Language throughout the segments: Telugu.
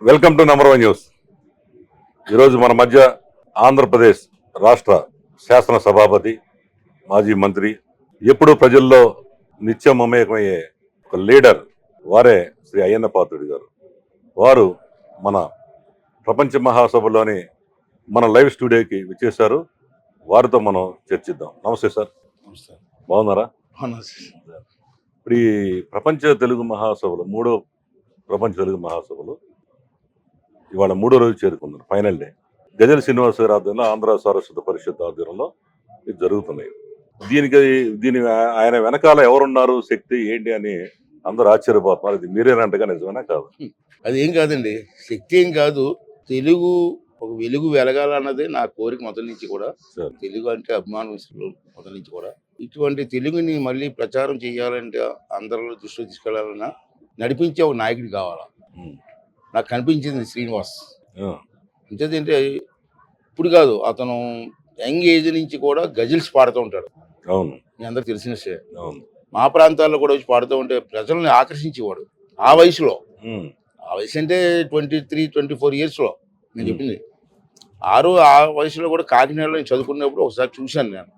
Welcome to number 1 news. ఈరోజు మన మధ్య ఆంధ్రప్రదేశ్ రాష్ట్ర శాసన సభాపతి, మాజీ మంత్రి, ఎప్పుడూ ప్రజల్లో నిత్యం మమేకమయ్యే ఒక లీడర్, వారే శ్రీ అయ్యన్న పాత్రుడు గారు. వారు మన ప్రపంచ మహాసభలోని మన లైవ్ స్టూడియోకి విచ్చేశారు. వారితో మనం చర్చిద్దాం. నమస్తే సార్. బాగున్నారా? ఇప్పుడు ఈ ప్రపంచ తెలుగు మహాసభలు, మూడో ప్రపంచ తెలుగు మహాసభలు ఇవాళ మూడో రోజు చేరుకున్నారు, ఫైనల్ డే. గజల్ శ్రీనివాస్ గారి ఆధ్వర్యంలో ఆంధ్ర సారస్వత పరిషత్ ఆధ్వర్యంలో ఇది జరుగుతున్నాయి. దీని ఆయన వెనకాల ఎవరున్నారు, శక్తి ఏంటి అని అందరూ ఆశ్చర్యపోతున్నారు. ఇది మీరేనంటగా నిజమేనా కాదు? అది ఏం కాదండి, శక్తి ఏం కాదు. తెలుగు ఒక వెలుగు వెలగాలన్నదే నా కోరిక మొదటి నుంచి కూడా. తెలుగు అంటే అభిమానం మొదటి నుంచి కూడా. ఇటువంటి తెలుగుని మళ్ళీ ప్రచారం చేయాలంటే, అందరిలో దృష్టిలో తీసుకెళ్లాలన్నా నడిపించే ఒక నాయకుడు కావాలా. నాకు కనిపించింది శ్రీనివాస్. ఇంకేంటంటే ఇప్పుడు కాదు, అతను యంగ్ ఏజ్ నుంచి కూడా గజల్స్ పాడుతూ ఉంటాడు. అవును, మీ అందరికి తెలిసిన విషయం. అవును, మా ప్రాంతాల్లో కూడా వచ్చి పాడుతూ ఉంటే ప్రజల్ని ఆకర్షించేవాడు. ఆ వయసులో, ఆ వయసు అంటే 23-24 ఇయర్స్లో నేను చెప్పింది. ఆ వయసులో కూడా కాకినాడలో చదువుకున్నప్పుడు ఒకసారి చూశాను నేను.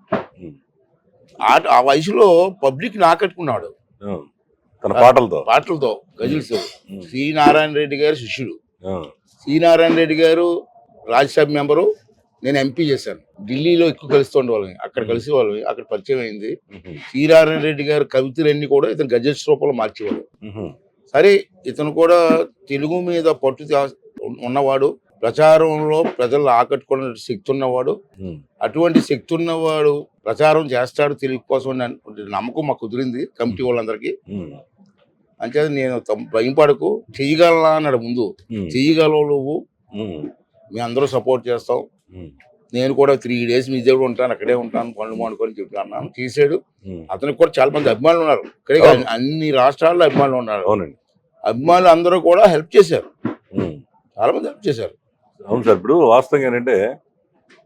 ఆ వయసులో పబ్లిక్ని ఆకట్టుకున్నాడు తన పాటలతో గజల్స్. సి నారాయణ రెడ్డి గారు శిష్యుడు. సి నారాయణ రెడ్డి గారు రాజ్యసభ మెంబరు, నేను ఎంపీ చేశాను. ఢిల్లీలో ఎక్కువ కలుస్తుండే వాళ్ళని, అక్కడ కలిసి వాళ్ళని, అక్కడ పరిచయం అయింది. సి నారాయణ రెడ్డి గారు కవితలన్నీ కూడా ఇతను గజల్స్ రూపంలో మార్చేవాడు. సరే, ఇతను కూడా తెలుగు మీద పట్టు ఉన్నవాడు, ప్రచారంలో ప్రజలు ఆకట్టుకునే శక్తి ఉన్నవాడు. అటువంటి శక్తి ఉన్నవాడు ప్రచారం చేస్తాడు తెలుగు కోసం నమ్మకం మాకు కుదిరింది కమిటీ వాళ్ళందరికీ. అంటే నేను భయపడకు, చెయ్యగలనా అన్నాడు ముందు. చెయ్యగలవు నువ్వు, మేము అందరూ సపోర్ట్ చేస్తాం. నేను కూడా 3 days మీ దగ్గర ఉంటాను, అక్కడే ఉంటాను, పనులు మానుకొని చెప్పి అన్నాను. చేశాడు. అతనికి కూడా చాలా మంది అభిమానులు ఉన్నారు. ఇక్కడే అన్ని రాష్ట్రాల్లో అభిమానులు ఉన్నారు. అభిమానులు అందరూ కూడా హెల్ప్ చేశారు, చాలా మంది హెల్ప్ చేశారు. అవును సార్. ఇప్పుడు వాస్తవంగా ఏంటంటే,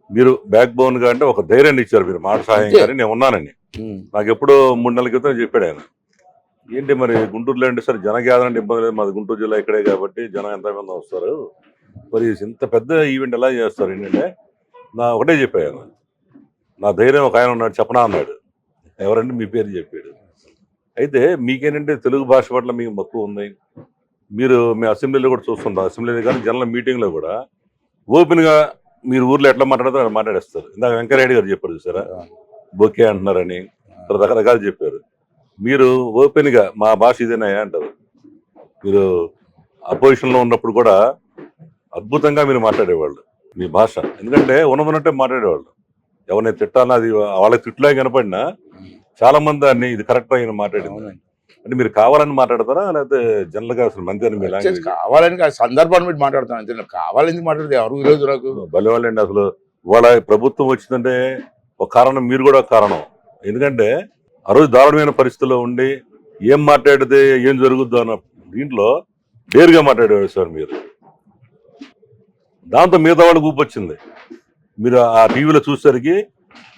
మీరు బ్యాక్ బోన్ గా అంటే ఒక ధైర్యాన్ని ఇచ్చారు. మీరు మాట సహాయం కానీ నేను ఉన్నానని నాకు ఎప్పుడో 3 నెలల క్రితం చెప్పాడు ఆయన. ఏంటి మరి గుంటూరులో అంటే సరే జనగాదన అంటే ఇబ్బంది లేదు, మాది గుంటూరు జిల్లా ఇక్కడే కాబట్టి జనం ఎంతమంది వస్తారు, మరి ఇంత పెద్ద ఈవెంట్ ఎలా చేస్తారు ఏంటంటే, నా ఒకటే చెప్పాను, నా ధైర్యం ఒక ఆయన ఉన్నాడు చెప్పనా అన్నాడు. ఎవరంటే మీ పేరు చెప్పాడు. అయితే మీకేంటంటే తెలుగు భాష పట్ల మీకు మక్కువ ఉంది. మీరు మీ అసెంబ్లీలో కూడా చూస్తుంటారు, అసెంబ్లీలో కానీ జనరల్ మీటింగ్లో కూడా ఓపెన్గా మీరు ఊర్లో ఎట్లా మాట్లాడతారో అలా మాట్లాడేస్తారు. ఇందాక వెంకయ్యనాయుడు గారు చెప్పారు చూసారా, బొకే అంటున్నారని, రకరకాలు చెప్పారు. మీరు ఓపెన్గా మా భాష ఇదేనాయా అంటారు. మీరు అపోజిషన్లో ఉన్నప్పుడు కూడా అద్భుతంగా మీరు మాట్లాడేవాళ్ళు మీ భాష. ఎందుకంటే ఉన్నదన్నట్టే మాట్లాడేవాళ్ళు. ఎవరిని తిట్టాలన్నా అది వాళ్ళకి తిట్టులా కనపడినా చాలా మంది దాన్ని ఇది కరెక్ట్ అయిన మాట్లాడింది అంటే మీరు కావాలని మాట్లాడతారా, లేకపోతే జనరల్ గా అసలు మంచి కావాలని సందర్భాన్ని బట్టి మాట్లాడతాను. కావాలని మాట్లాడితే ఎవరు ఈరోజు నాకు భలేవాళ్ళండి. అసలు ఇవాళ ప్రభుత్వం వచ్చిందంటే ఒక కారణం, మీరు కూడా ఒక కారణం. ఎందుకంటే ఆ రోజు దారుణమైన పరిస్థితుల్లో ఉండి ఏం మాట్లాడితే ఏం జరుగుద్దు అన్న దీంట్లో డేరుగా మాట్లాడేవాడు సార్ మీరు. దాంతో మిగతా వాళ్ళకి ఊపొచ్చింది. మీరు ఆ టీవీలో చూసేసరికి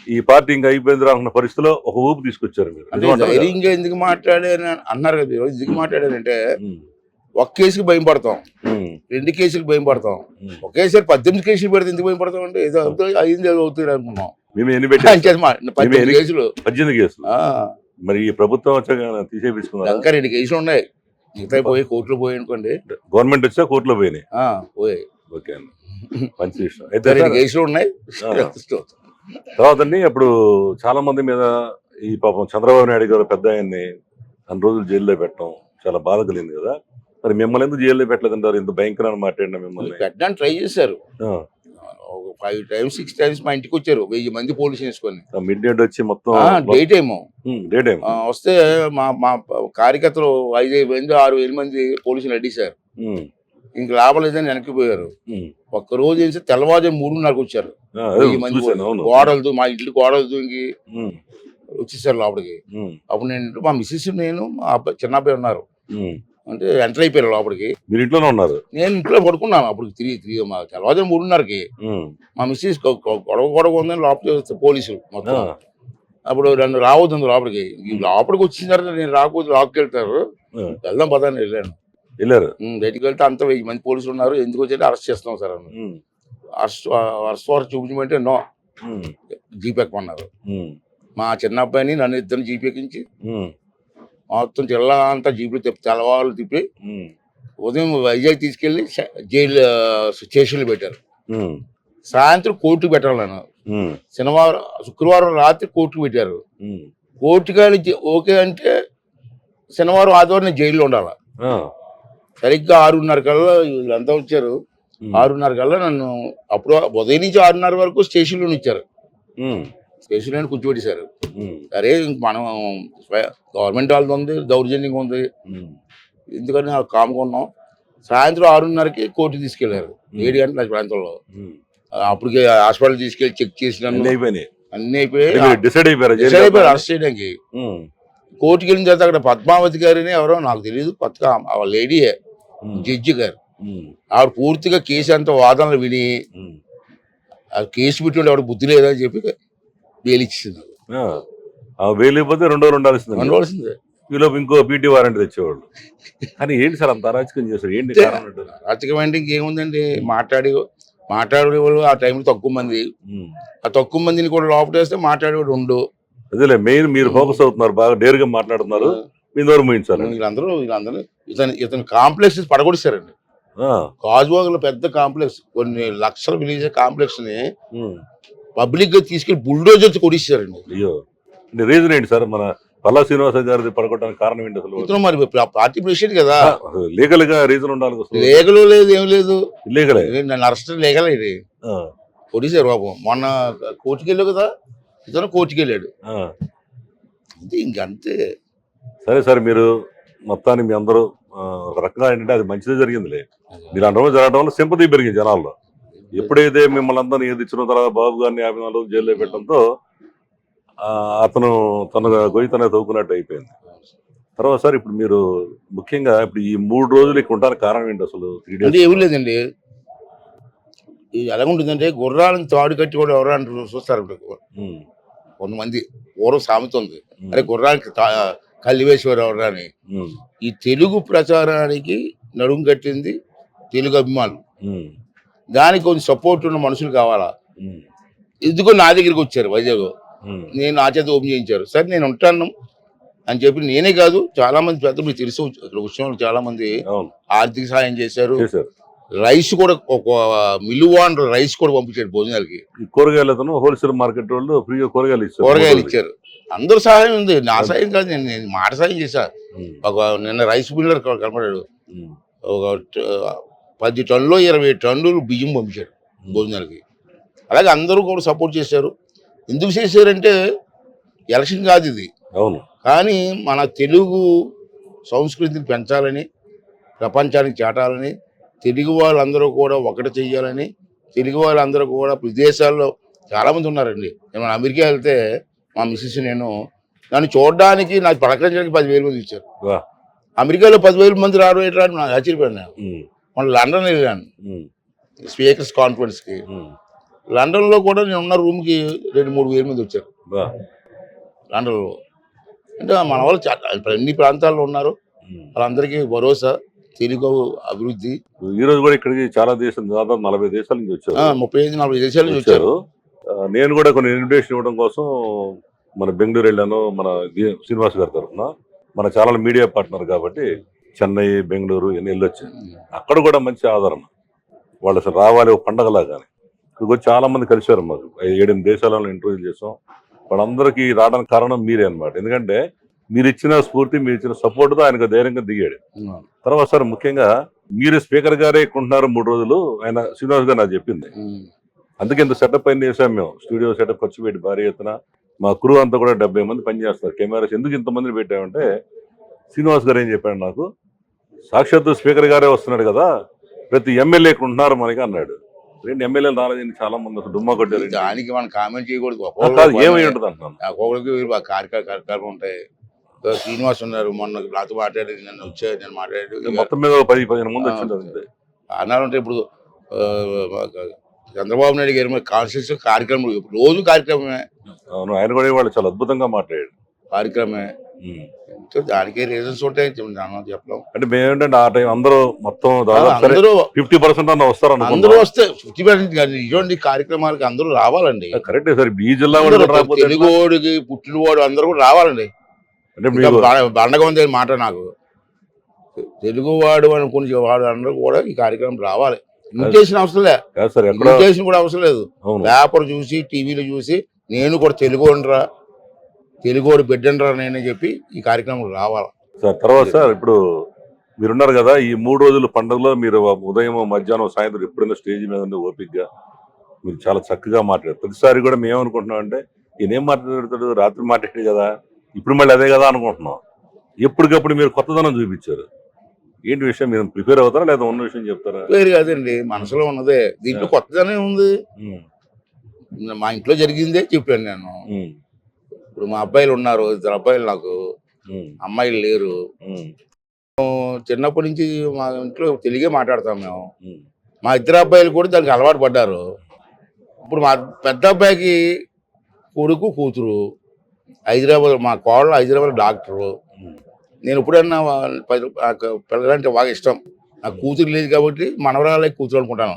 ఈ పార్టీ ఇంకా అయిపోయింది రానున్న పరిస్థితిలో ఒక ఊపు తీసుకొచ్చారు మీరు. ధైర్యంగా ఎందుకు మాట్లాడారు అన్నారు కదా ఈరోజు. ఎందుకు మాట్లాడారంటే, ఒక కేసుకి భయం పడతాం, 2 కేసులకు భయం పడతాం, ఒకేసారి 18 కేసులు పెడితే ఎందుకు భయం పడతాం అంటే ఏదో అయింది ఏదో అవుతుంది అనుకున్నాం. 18 కేసులు. మరి ఈ ప్రభుత్వం వచ్చాక తీసేపించుకున్నారు. ఇంకా 2 కేసులు ఉన్నాయి, మిగతా పోయి కోర్టులో పోయి అనుకోండి. గవర్నమెంట్ వచ్చా కోర్టులో పోయినాయి. పోయాయి. ఓకే అండి, మంచి విషయం. అయితే 2 కేసులు ఉన్నాయి. తర్వాత అండి, అప్పుడు చాలా మంది మీద ఈ పాపం చంద్రబాబు నాయుడు గారు పెద్ద ఆయన్ని 2 రోజులు జైల్లో పెట్టడం చాలా బాధ కలిగింది కదా. మరి మిమ్మల్ని ఎందుకు జైల్లో పెట్టలేదంటారు? ఇంత భయంకరంగా మాట్లాడినా మిమ్మల్ని పెట్టడానికి ట్రై చేశారు. 5 times 6 times మా ఇంటికి వచ్చారు, 1000 మంది పోలీసులు వేసుకొని. మిడ్ నైట్ వచ్చి మొత్తం డే టైమ్ వస్తే మా కార్యకర్తలు 5,000 మంది 6,000 మంది పోలీసులు అడ్డేశారు. ఇంక లాభం లేదని వెనక్కిపోయారు. ఒక్కరోజు వేసి తెల్లవారుజాము 3:30కి వచ్చారు 1000 మంది. గోడలతో మా ఇంట్లో గోడలు దూకి వచ్చేసారు లోపలికి. అప్పుడు నేను, మా మిస్సెస్, నేను, మా అబ్బాయి, చిన్న అబ్బాయి ఉన్నారు. అంటే ఎంటర్ అయిపోయారు లోపలికి. మీరు ఇంట్లోనే ఉన్నారు? నేను ఇంట్లో పడుకున్నాను. అప్పుడు మా తెల్లవారుజాము 3:30కి మా మిస్సెస్ గొడవ ఉందని లోపలికి పోలీసులు మొత్తం. అప్పుడు నన్ను రావద్దు లోపలికి. లోపలికి వచ్చిన తర్వాత నేను రాకపోతే లాక్కెళ్తారు, వెళ్దాం పదాన్ని వెళ్ళాను. వెళ్ళారు. బయటికి వెళ్తే అంత 1000 మంది పోలీసులు ఉన్నారు, ఎందుకు వచ్చి అరెస్ట్ చేస్తున్నాం సార్ అన్న. ఉమ్, అరెస్ట్ వారు చూపించమంటే నో, ఉమ్, జీప్ ఎక్కమన్నారు. ఉమ్, మా చిన్న అబ్బాయిని నన్ను ఇద్దరు జీప్ ఎక్కించి ఉమ్, మొత్తం జిల్లా అంతా జీపులు తిప్పి తెల్లవాళ్ళు తిప్పి ఉమ్, ఉదయం వైజాగ్ తీసుకెళ్లి జైలు స్టేషన్లు పెట్టారు. ఉమ్, సాయంత్రం కోర్టుకు పెట్టాలి నన్ను. ఉమ్, శుక్రవారం రాత్రి కోర్టుకు పెట్టారు. ఉమ్, కోర్టు కానీ ఓకే అంటే శనివారం ఆదివారం నేను జైల్లో ఉండాలి. ఆ, సరిగ్గా 6:30 కల్లా వీళ్ళంతా వచ్చారు. ఉమ్, 6:30 కల్లా నన్ను అప్పుడు ఉదయం నుంచి 6:30 వరకు స్టేషన్లో ఇచ్చారు. ఉమ్, స్టేషన్లో కూర్చోబెట్టేశారు. ఉమ్, సరే ఇంక మనం గవర్నమెంట్ వాళ్ళది ఉంది, దౌర్జన్యంగా ఉంది, ఉమ్, ఎందుకని నాకు కాముకున్నాం. సాయంత్రం 6:30కి కోర్టు తీసుకెళ్లారు. 7 గంటల నా ప్రాంతంలో. ఉమ్. అప్పటికే హాస్పిటల్ తీసుకెళ్లి చెక్ చేసి అన్నీ నన్ను అయిపోయినాయి. అన్ని అయిపోయి డిసైడ్ అయిపోయారు డిసైడ్ అయిపోయారు అరెస్ట్ చేయడానికి. కోర్టుకి వెళ్ళిన తర్వాత అక్కడ పద్మావతి గారిని ఎవరో నాకు తెలియదు, కొత్తగా ఆ లేడీయే జడ్జి గారు. ఆవిడ పూర్తిగా కేసు అంతా వాదనలు విని ఆ కేసు పెట్టి ఆవిడ బుద్ధి లేదని చెప్పి బెయిల్ ఇచ్చింది. వేలిపోతే 2 రోజులు ఉండాల్సింది. ఉండవలసిందే. ఈలోపు ఇంకో పీటీ వారెంట్ తెచ్చేవాళ్ళు. కానీ ఏంటి సార్ అంత అరాచకం చేశారు? ఏంటి కారణం అంటే? రాజకీయం ఇంకేముందండి, మాట్లాడేవాళ్ళు ఆ టైంలో తక్కువ మంది. ఆ తక్కువ మందిని కూడా లోపటేస్తే మాట్లాడేవాడు ఉండు. అదేలే మెయిన్ మీరు ఫోకస్ అవుతున్నారు, బాగా డేరుగా మాట్లాడుతున్నారు, మీ నోరు ముయించాలి. వీళ్ళందరూ ఇతను కాంప్లెక్స్ పడగొడిస్తారండి. కాజువాగలో పెద్ద కాంప్లెక్స్, కొన్ని లక్షలు విలేజ్ కాంప్లెక్స్ ని పబ్లిక్ గా తీసుకెళ్లి బుల్డోజర్స్ కొడిస్తారండి. అయ్యో, రీజన్ ఏంటి సార్? మన పల్లా శ్రీనివాస గారిది పడగొట్టడానికి కారణం ఏంటి అసలు? ఇతను మరి పార్టీ ప్రెసిడెంట్ కదా, లీగల్ గా రీజన్ ఉండాలి. లీగల్ లేదు, ఏం లేదు, లీగలే. నన్ను అరెస్ట్ లీగల్ ఇది కొడిసారు పాపం. మొన్న కోర్టుకి వెళ్ళావు కదా, ఇతను కోర్టుకి వెళ్ళాడు. అంతే, ఇంకంతే. సరే సార్, మీరు మొత్తాన్ని మీ అందరూ ఒక రకంగా ఏంటంటే అది మంచిదే జరిగిందిలే. మీరు అంటారు జరగడం వల్ల సింపతి పెరిగింది జనాల్లో. ఎప్పుడైతే మిమ్మల్ని అందరినీ ఏదిచ్చిన తర్వాత బాబు గారిని 54 రోజులు జైల్లో పెట్టడంతో అతను తన గొయ్యి తనే తవ్వుకున్నట్టు అయిపోయింది. తర్వాత సార్, ఇప్పుడు మీరు ముఖ్యంగా ఇప్పుడు ఈ 3 రోజులు ఇక్కడ ఉండడానికి కారణం ఏంటి అసలు? 3 అంటే days ఏం లేదండి, ఇది ఎలా ఉంటుందంటే గుర్రాలను తాడు కట్టి కూడా ఎవరు అంటారు చూస్తారు కొంతమంది. పూర్వం సామెత ఉంది, అరే గుర్రానికి కళ్ళు వేసేవారు ఎవరు అని. ఈ తెలుగు ప్రచారానికి నడుం కట్టింది తెలుగు అభిమానులు. దానికి కొంచెం సపోర్ట్ ఉన్న మనుషులు కావాలా. ఎందుకో నా దగ్గరికి వచ్చారు వైజాగ్, నేను నా చేత ఓపెన్ చేయించారు. సరే నేను ఉంటాను అని చెప్పి, నేనే కాదు చాలా మంది పెద్దలు మీకు తెలుసు ఇక్కడ విషయంలో చాలా మంది ఆర్థిక సహాయం చేశారు. రైస్ కూడా ఒక మిల్లువాన్ రైస్ కూడా పంపించాడు భోజనాలకి. కూరగాయలు హోల్సేల్ మార్కెట్ వాళ్ళు ఫ్రీగా కూరగాయలు ఇచ్చారు. అందరూ సహాయం ఉంది, నా సహాయం కాదు, నేను మాట సహాయం చేశా. ఒక నిన్న రైస్ మిల్లర్ కనపడాడు, ఒక 10 టన్నులు 20 టన్నులు బియ్యం పంపించాడు భోజనాలకి. అలాగే అందరూ కూడా సపోర్ట్ చేశారు. ఎందుకు చేశారంటే ఎలక్షన్ కాదు ఇది, కానీ మన తెలుగు సంస్కృతిని పెంచాలని, ప్రపంచానికి చాటాలని, తెలుగు వాళ్ళందరూ కూడా ఒకటి చెయ్యాలని, తెలుగు వాళ్ళందరూ కూడా విదేశాల్లో చాలామంది ఉన్నారండి. నేను అమెరికా వెళ్తే మా మిస్సెస్ నన్ను చూడడానికి, నాకు పలకరించడానికి 10,000 మంది ఇచ్చారు. అమెరికాలో 10,000 మంది రావడం ఏంటంటే నాకు ఆశ్చర్యపోయాను. మన లండన్ వెళ్ళాను స్పీకర్స్ కాన్ఫరెన్స్కి. లండన్లో కూడా నేను ఉన్న రూమ్కి 2-3 వేల మంది వచ్చారు లండన్లో. అంటే మన వాళ్ళు అన్ని ప్రాంతాల్లో ఉన్నారు, వాళ్ళందరికీ భరోసా, తెలుగు అభివృద్ధి. ఈ రోజు కూడా ఇక్కడికి చాలా దేశాలు, దాదాపు 40 దేశాల నుంచి వచ్చారు, 35-40 దేశాల నుంచి వచ్చారు. నేను కూడా కొన్ని ఇన్విటేషన్ ఇవ్వడం కోసం మన బెంగళూరు వెళ్ళాను, మన శ్రీనివాస్ గారి తరఫున. మన ఛానల్ మీడియా పార్ట్నర్ కాబట్టి చెన్నై, బెంగళూరు ఇవన్నీ వెళ్ళొచ్చాను. అక్కడ కూడా మంచి ఆదరణ, వాళ్ళు అసలు రావాలి ఒక పండగలాగానే. ఇక్కడికి చాలా మంది కలిశారు, మాకు 7-8 దేశాలలో ఇంటర్వ్యూ చేసాం. వాళ్ళందరికీ రావడానికి కారణం మీరే అనమాట. ఎందుకంటే మీరు ఇచ్చిన స్ఫూర్తి, మీరు ఇచ్చిన సపోర్ట్తో ఆయనకు ధైర్యంగా దిగాడు. తర్వాత సార్, ముఖ్యంగా మీరు స్పీకర్ గారే కొంటున్నారు 3 రోజులు, ఆయన శ్రీనివాస్ గారు నాకు చెప్పింది. అందుకే ఇంత సెటప్ అయింది చేసాం మేము, స్టూడియో సెటప్ ఖర్చు పెట్టి భారీ ఎత్తున. మా క్రూ అంతా కూడా 70 మంది పనిచేస్తారు, కెమెరాస్. ఎందుకు ఇంతమందిని పెట్టామంటే శ్రీనివాస్ గారు ఏం చెప్పాడు నాకు, సాక్షాత్తు స్పీకర్ గారే వస్తున్నాడు కదా, ప్రతి ఎమ్మెల్యే ఇక్కడ ఉంటున్నారు మనకి అన్నాడు. 2 ఎమ్మెల్యేలు రాలేదని చాలా మంది అసలు దుమ్మా కొట్టారు. దానికి మనం కామెంట్ చేయకూడదు, ఏమై ఉంటుంది అంటున్నాను. ఒక్కొక్కరికి కార్యక్రమాలు ఉంటాయి. శ్రీనివాస్ ఉన్నారు, మొన్న నాతో మాట్లాడేది, నన్ను వచ్చారు, నేను మాట్లాడేది మొత్తం మీద 10-15 మంది వచ్చింది అన్నారంటే. ఇప్పుడు చంద్రబాబు నాయుడు గారి కాన్స్టిట్యూషన్ కార్యక్రమం రోజు కార్యక్రమమే. అవును, ఆయన కూడా వాళ్ళు చాలా అద్భుతంగా మాట్లాడాడు. కార్యక్రమమే ఉమ్. సో దానికి రీజన్స్ ఉంటాయి చెప్పలేం. అంటే మేమేంటంటే ఆ టైం అందరూ మొత్తం దాదాపు సరే అందరూ 50% అన్న వస్తారు అందరూ అనుకుంటున్నాం. వస్తే 50% కాదు, ఇటువంటి కార్యక్రమాలకి అందరూ రావాలండి. కరెక్టే సార్, ఈ జిల్లా వాళ్ళు అందరూ కూడా రాకపోతే ఎట్లా? తెలుగువాడికి పుట్టినవాడు అందరూ కూడా రావాలండి. అంటే ఇంకా మీకు బండగా ఉంది మాట నాకు. తెలుగువాడు అనుకునే వాడు అందరూ కూడా ఈ కార్యక్రమం రావాలి. ఇన్విటేషన్ అవసరం లే, కాదు సార్ ఎక్కడ ఇన్విటేషన్ కూడా అవసరం లేదు. అవును పేపర్ చూసి టీవీలో చూసి నేను కూడా తెలుగురా, తెలుగువాడు బిడ్డండ్రా నేనే చెప్పి ఈ కార్యక్రమం రావాలి. సార్. తర్వాత సార్ ఇప్పుడు మీరున్నారు కదా ఈ 3 రోజుల పండుగలో మీరు ఉదయం మధ్యాహ్నం సాయంత్రం ఎప్పుడైనా స్టేజ్ మీద ఉండి ఓపికగా మీరు చాలా చక్కగా మాట్లాడారు. ప్రతిసారి కూడా మేము ఏమనుకుంటున్నాం అంటే ఈయనేం మాట్లాడతాడు, రాత్రి మాట్లాడాడు కదా, ఇప్పుడు మళ్ళీ అదే కదా అనుకుంటున్నాం. ఎప్పటికప్పుడు మీరు కొత్తదనం చూపించారు. ఏంటి విషయం, మీరు ప్రిపేర్ అవుతారా లేదా ఉన్న విషయం చెప్తారా? పేరు కాదండి, మనసులో ఉన్నదే. దీంట్లో కొత్తదనే ఉంది. ఉమ్, మా ఇంట్లో జరిగిందే చెప్పాను నేను. ఉమ్, ఇప్పుడు మా అబ్బాయిలు ఉన్నారు, 2 అబ్బాయిలు నాకు, ఉమ్, అమ్మాయిలు లేరు. ఉమ్, చిన్నప్పటి నుంచి మా ఇంట్లో తెలుగే మాట్లాడతాం మేము. ఉమ్, మా 2 అబ్బాయిలు కూడా దానికి అలవాటు పడ్డారు. ఇప్పుడు మా పెద్ద అబ్బాయికి కొడుకు కూతురు హైదరాబాద్, మా కోడలు హైదరాబాద్ డాక్టరు. ఉమ్, నేను ఎప్పుడన్నా నాకు పిల్లలంటే బాగా ఇష్టం. నాకు కూతురు లేదు కాబట్టి మనవరాలే కూతురు అనుకుంటాను.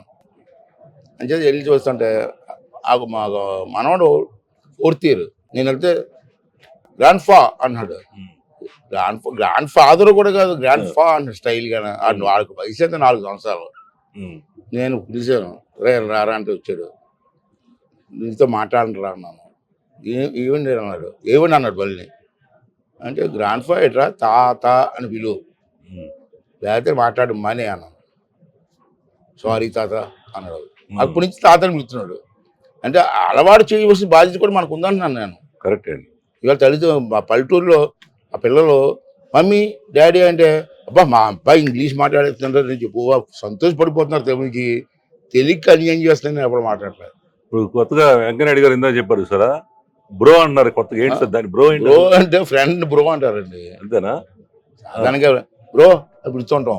అంచేది వెళ్ళి చూస్తుంటే మా మనవడు 4th ఇయర్. నేను వెళ్తే గ్రాండ్ ఫా అన్నాడు. ఉమ్, గ్రాండ్ ఫాదర్ కూడా కాదు, గ్రాండ్ ఫా అన్నాడు స్టైల్ గా. వాడికి వయసు అయితే 4 సంవత్సరాలు. ఉమ్, నేను పిలిచాను, రారా అంటే వచ్చాడు. నీతో మాట్లాడరా అన్నాను. ఏమండి అన్నాడు. ఏమండి అన్నాడు మళ్ళీ. అంటే గ్రాండ్ ఫా ఎట్రా తాత అని పిలువు, ఉమ్, లేకపోతే మాట్లాడు మనీ అన్నాను. సారీ తాత అన్నాడు. అప్పటి నుంచి తాతని పిలుస్తున్నాడు. అంటే అలవాటు చేయవలసిన బాధ్యత కూడా మనకు ఉందంటున్నాను నేను. కరెక్ట్ అండి. ఇవాళ తల్లిదండ్రులు మా పల్లెటూరులో ఆ పిల్లలు మమ్మీ డాడీ అంటే అబ్బా మా అబ్బాయి ఇంగ్లీష్ మాట్లాడేస్తున్నారు నేను చెప్పు సంతోషపడిపోతున్నారు. తెలుగుకి తెలుగుకి అన్యాయం చేస్తున్నాను ఎప్పుడు మాట్లాడలేదు. ఇప్పుడు కొత్తగా వెంకయ్యనాయుడు గారు ఇందా చెప్పారు సారా, బ్రో అన్నారు కొత్తగా. ఏంటి సార్ దాని బ్రో ఏంటి? బ్రో అంటే ఫ్రెండ్ బ్రో అంటారండి. అంతేనా? దానికి బ్రో పిలుస్తుంటాం.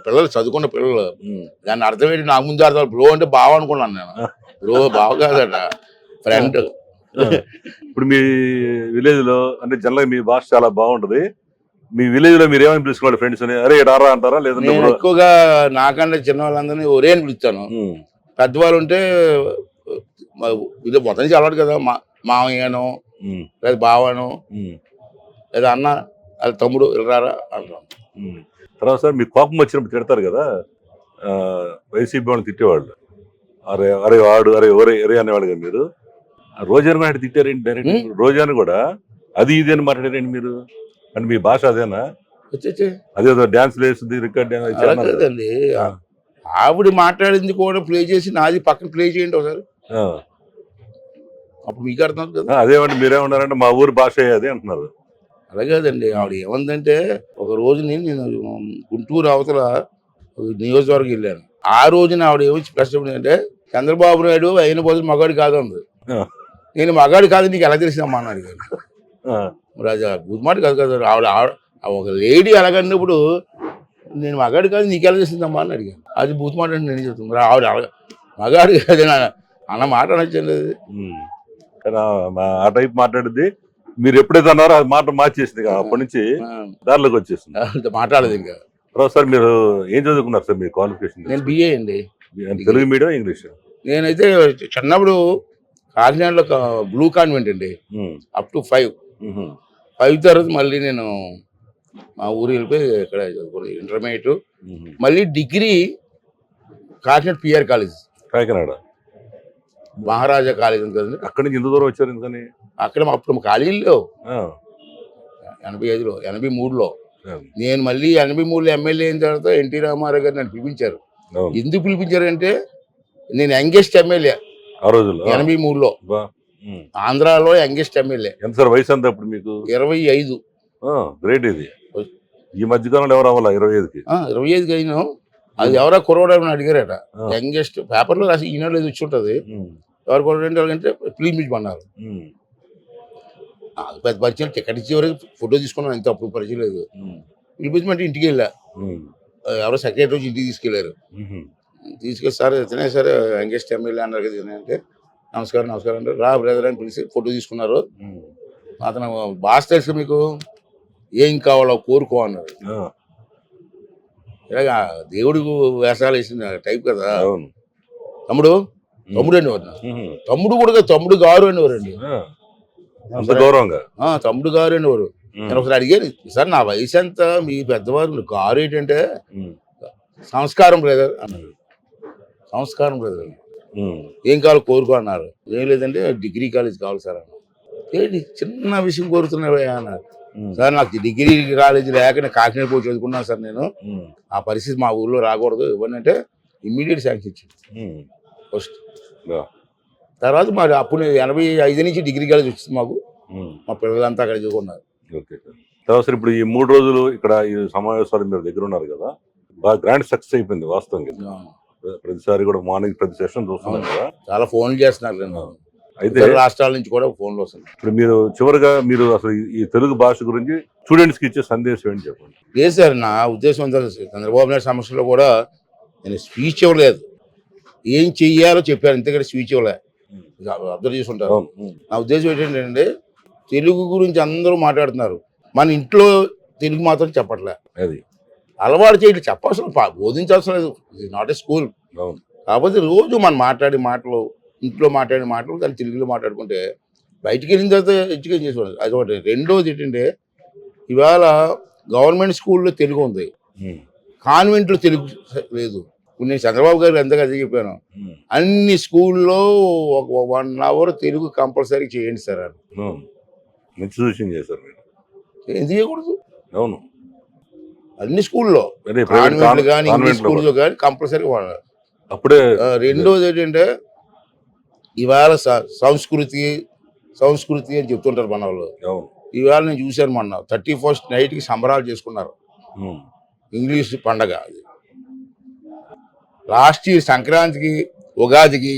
పిల్లలు చదువుకున్న పిల్లలు ఉమ్, దాన్ని అర్థం ఏంటి నాకు ముందు అర్థం. బ్రో అంటే బావ అనుకున్నాను నేను. బ్రో బావ కాదట, ఫ్రెండ్. ఇప్పుడు మీ విలేజ్ లో అంటే జనరల్ మీ భాష చాలా బాగుంటది. మీ విలేజ్ లో మీరు ఏమని పిలుచుకోవాలి ఫ్రెండ్స్ అని? అరే రారా అంటారా లేదంటే నేను బ్రో? ఎక్కువగా నాకంటే చిన్న వాళ్ళందరినీ ఒరే అని పిలుస్తాను. ఉమ్, పెద్దవాళ్ళు ఉంటే ఇది మొత్తం నుంచి అలవాటు కదా, మామయ్యను ఉమ్, లేదా బావను ఉమ్, లేదా అన్న లేదా తమ్ముడు రారా అంటాం. ఉమ్. తర్వాత సార్ మీకు కోపం వచ్చినప్పుడు తిడతారు కదా, వైసీపీ వాళ్ళని తిట్టేవాళ్ళు. అరే అరే వాడు అరే ఒరే అరే అనేవాడు కదా మీరు. ఆ రోజాను కూడా తిట్టారేంటి డైరెక్ట్? రోజాను కూడా అది ఇది అని మాట్లాడారండి మీరు? అంటే మీ భాష అదేనా? వచ్చే అదేదో డాన్స్ వేస్తుంది రికార్డ్ అలా కదండి. ఆవిడ మాట్లాడింది కూడా ప్లే చేసి నాది పక్కన ప్లే చేయండి ఒకసారి, అప్పుడు మీకు అర్థం అవుతుంది కదా. అదేమంటే మీరేమన్నారంటే మా ఊరు భాష అది అంటున్నారు. అలా కాదండి. ఆవిడ ఏమందంటే ఒక రోజుని నేను గుంటూరు అవతల నియోజకవర్గం వెళ్ళాను. ఆ రోజున ఆవిడ ఏమి స్పెషల్ అంటే చంద్రబాబు నాయుడు అయిన పోతే మగాడు కాదు అంది. ఆ, నేను మగాడు కాదు నీకు ఎలా తెలిసిందమ్మా అని అడిగాను. ఆ, రాజా గుద్మాట కాదు కదా ఆవిడ. ఒక లేడీ అలాగన్నప్పుడు నేను మగాడు కాదు నీకు ఎలా తెలిసిందమ్మా అని అడిగాను. అది బూతుమాట అంటే నేను చెప్తాను. మరి ఆవిడ మగాడు కాదు అన్న మాట అనొచ్చండి. ఉమ్. కానీ ఆ టైప్ మాట్లాడింది మీరు ఎప్పుడైతే అన్నారో అది మాట మార్చేసింది. అప్పటి నుంచి దారిలోకి వచ్చేసింది, మాట్లాడదు ఇంకా. తర్వాత సార్ మీరు ఏం చదువుకున్నారు సార్? మీ క్వాలిఫికేషన్? నేను బిఏ అండి. Telugu medium English? నేనైతే చిన్నప్పుడు కాకినాడలో బ్లూ కాన్వెంట్ అండి, అప్ టు 5 తర్వాత మళ్ళీ నేను మా ఊరు వెళ్ళిపోయి ఇక్కడ చదువుకున్నాను ఇంటర్మీడియట్. మళ్ళీ degree Kakinada PR college, Kakinada Maharaja college ఉంది కదండి. అక్కడి నుంచి ఇంత దూరం వచ్చారు ఎందుకని? అక్కడ అప్పుడు ఖాళీలో ఆ, 85లో 83లో నేను మళ్ళీ 83లో ఎమ్మెల్యే అయిన తర్వాత ఎన్టీ రామారావు గారు నన్ను పిలిపించారు. అవును. ఎందుకు పిలిపించారంటే నేను యంగెస్ట్ ఎమ్మెల్యే ఆ రోజుల్లో 83లో, ఆంధ్రాలో యంగెస్ట్ ఎమ్మెల్యే. ఎంత సార్ వయసు అంతా అప్పుడు మీకు? 25. గ్రేట్. ఇది ఈ మధ్యకాలంలో ఎవరు అవ్వాలి 25కి? 25కి అయినా. అది ఎవరో కురవడం అడిగారట. యంగెస్ట్ పేపర్లో రాసి ఈనాడు వచ్చి ఉంటుంది. ఎవరు కురవడం అంటే పిలిపించమన్నారు. పెద్ద పరిచయం టికెట్ ఇచ్చే వరకు ఫోటో తీసుకున్నాను, ఎంత అప్పుడు పరిచయం లేదు. పిలిపించమంటే ఇంటికి వెళ్ళా. ఎవరో సెక్రటరీ వచ్చి ఇంటికి తీసుకెళ్లారు. తీసుకెళ్ళి సార్ ఇతనే సార్ యంగెస్ట్ ఎమ్మెల్యే అన్నారు కదా అంటే నమస్కారం నమస్కారం అంటే రా బ్రదర్ అని పిలిచి ఫోటో తీసుకున్నారు. అతను భాష తెలుసు మీకు? ఏం కావాలో కోరుకో అన్నారు. ఆ, ఇలాగా దేవుడు వేషాలు వేసిన టైప్ కదా. అవును. తమ్ముడు తమ్ముడు అనేవారు నాకు. ఉహు. తమ్ముడు కూడా కాదు, తమ్ముడు గారు అనేవారండి. ఆ, అంత గౌరవంగా. తమ్ముడు గారు అనేవారు. నేను ఒకసారి అడిగాను, సార్ నా వయసు ఎంత, మీ పెద్దవారు గారు ఏంటంటే ఉమ్, సంస్కారం బ్రదర్ అన్నారు. సంస్కారం బ్రదర్, ఉమ్, ఏం కావాలో కోరుకో అన్నారు. ఏం లేదంటే డిగ్రీ కాలేజ్ కావాలి సార్ అన్నారు. ఏంటి చిన్న విషయం కోరుతున్నావా అన్నారు. ఉమ్, సార్ నాకు డిగ్రీ కాలేజీ లేక నేను కాకినాడ పోయి చదువుకున్నాను సార్, నేను ఉమ్, ఆ పరిస్థితి మా ఊళ్ళో రాకూడదు ఇవ్వండి. ఇమ్మీడియట్ శాంక్షన్ ఇచ్చింది ఉమ్. ఫస్ట్. యా. తర్వాత మరి అప్పుడు 85 నుంచి డిగ్రీ కాలేజ్ వచ్చింది మాకు. ఉమ్. మా పిల్లలంతా అక్కడ చదువుకున్నారు. Okay sir. తర్వాత సార్ ఇప్పుడు ఈ 3 రోజులు ఇక్కడ ఈ సమావేశాలు మీరు దగ్గర ఉన్నారు కదా, బాగా గ్రాండ్ సక్సెస్ అయిపోయింది వాస్తవంగా. ప్రతిసారి కూడా మార్నింగ్ ప్రతి సెషన్ చూస్తున్నాం కదా. చాలా ఫోన్లు చేస్తున్నారు నేను. అయితే ఇతర రాష్ట్రాల నుంచి కూడా ఫోన్లు వస్తున్నాయి. ఇప్పుడు మీరు చివరిగా మీరు అసలు ఈ తెలుగు భాష గురించి స్టూడెంట్స్ కి ఇచ్చే సందేశం ఏంటి చెప్పండి. లేదు సార్, నా ఉద్దేశం అంతా చంద్రబాబు నాయుడు సమస్యలో కూడా నేను స్పీచ్ ఇవ్వలేదు, ఏం చెయ్యాలో చెప్పారు, ఇంతకంటే స్పీచ్ ఇవ్వలేదు. అబ్జర్వ్ చేసుకుంటారు. అవును. ఉమ్, నా ఉద్దేశం ఏంటంటే తెలుగు గురించి అందరూ మాట్లాడుతున్నారు, మన ఇంట్లో తెలుగు మాత్రం చెప్పట్లే. అది అలవాటు చేయడం చెప్పాల్సిన బోధించాల్సిన లేదు. ఇది నాట్ ఏ స్కూల్. అవును. కాకపోతే రోజు మనం మాట్లాడే మాటలు, ఇంట్లో మాట్లాడే మాటలు దాన్ని తెలుగులో మాట్లాడుకుంటే బయటికి వెళ్ళిన తర్వాత ఎడ్యుకేషన్ చేసుకోవాలి. అది ఒకటి. రెండోది ఏంటంటే ఇవాళ గవర్నమెంట్ స్కూల్లో తెలుగు ఉంది, ఉమ్, కాన్వెంట్లో తెలుగు లేదు. ఇప్పుడు నేను చంద్రబాబు గారు ఎంతగా అదే చెప్పాను, ఉమ్, అన్ని స్కూల్లో ఒక 1 అవర్ తెలుగు కంపల్సరీ చేయండి సార్ అని. అవును. మంచి సూచన చేశారు మీరు. ఎందుకు చేయకూడదు? అవును. అన్ని స్కూల్లో, అదే ప్రైవేట్ కాన్వెంట్లు కానీ ఇంగ్లీష్ కాన్వెంట్లో స్కూల్లో కానీ కంపల్సరీ వాడాలి. అప్పుడే. రెండోది ఏంటంటే ఇవాళ సంస్కృతి అని చెప్తుంటారు మన వాళ్ళు. అవును. ఇవాళ నేను చూశాను మొన్న 31st నైట్కి సంబరాలు చేసుకున్నారు, ఉమ్, ఇంగ్లీష్ పండగ. అది లాస్ట్ ఇయర్ సంక్రాంతికి ఉగాదికి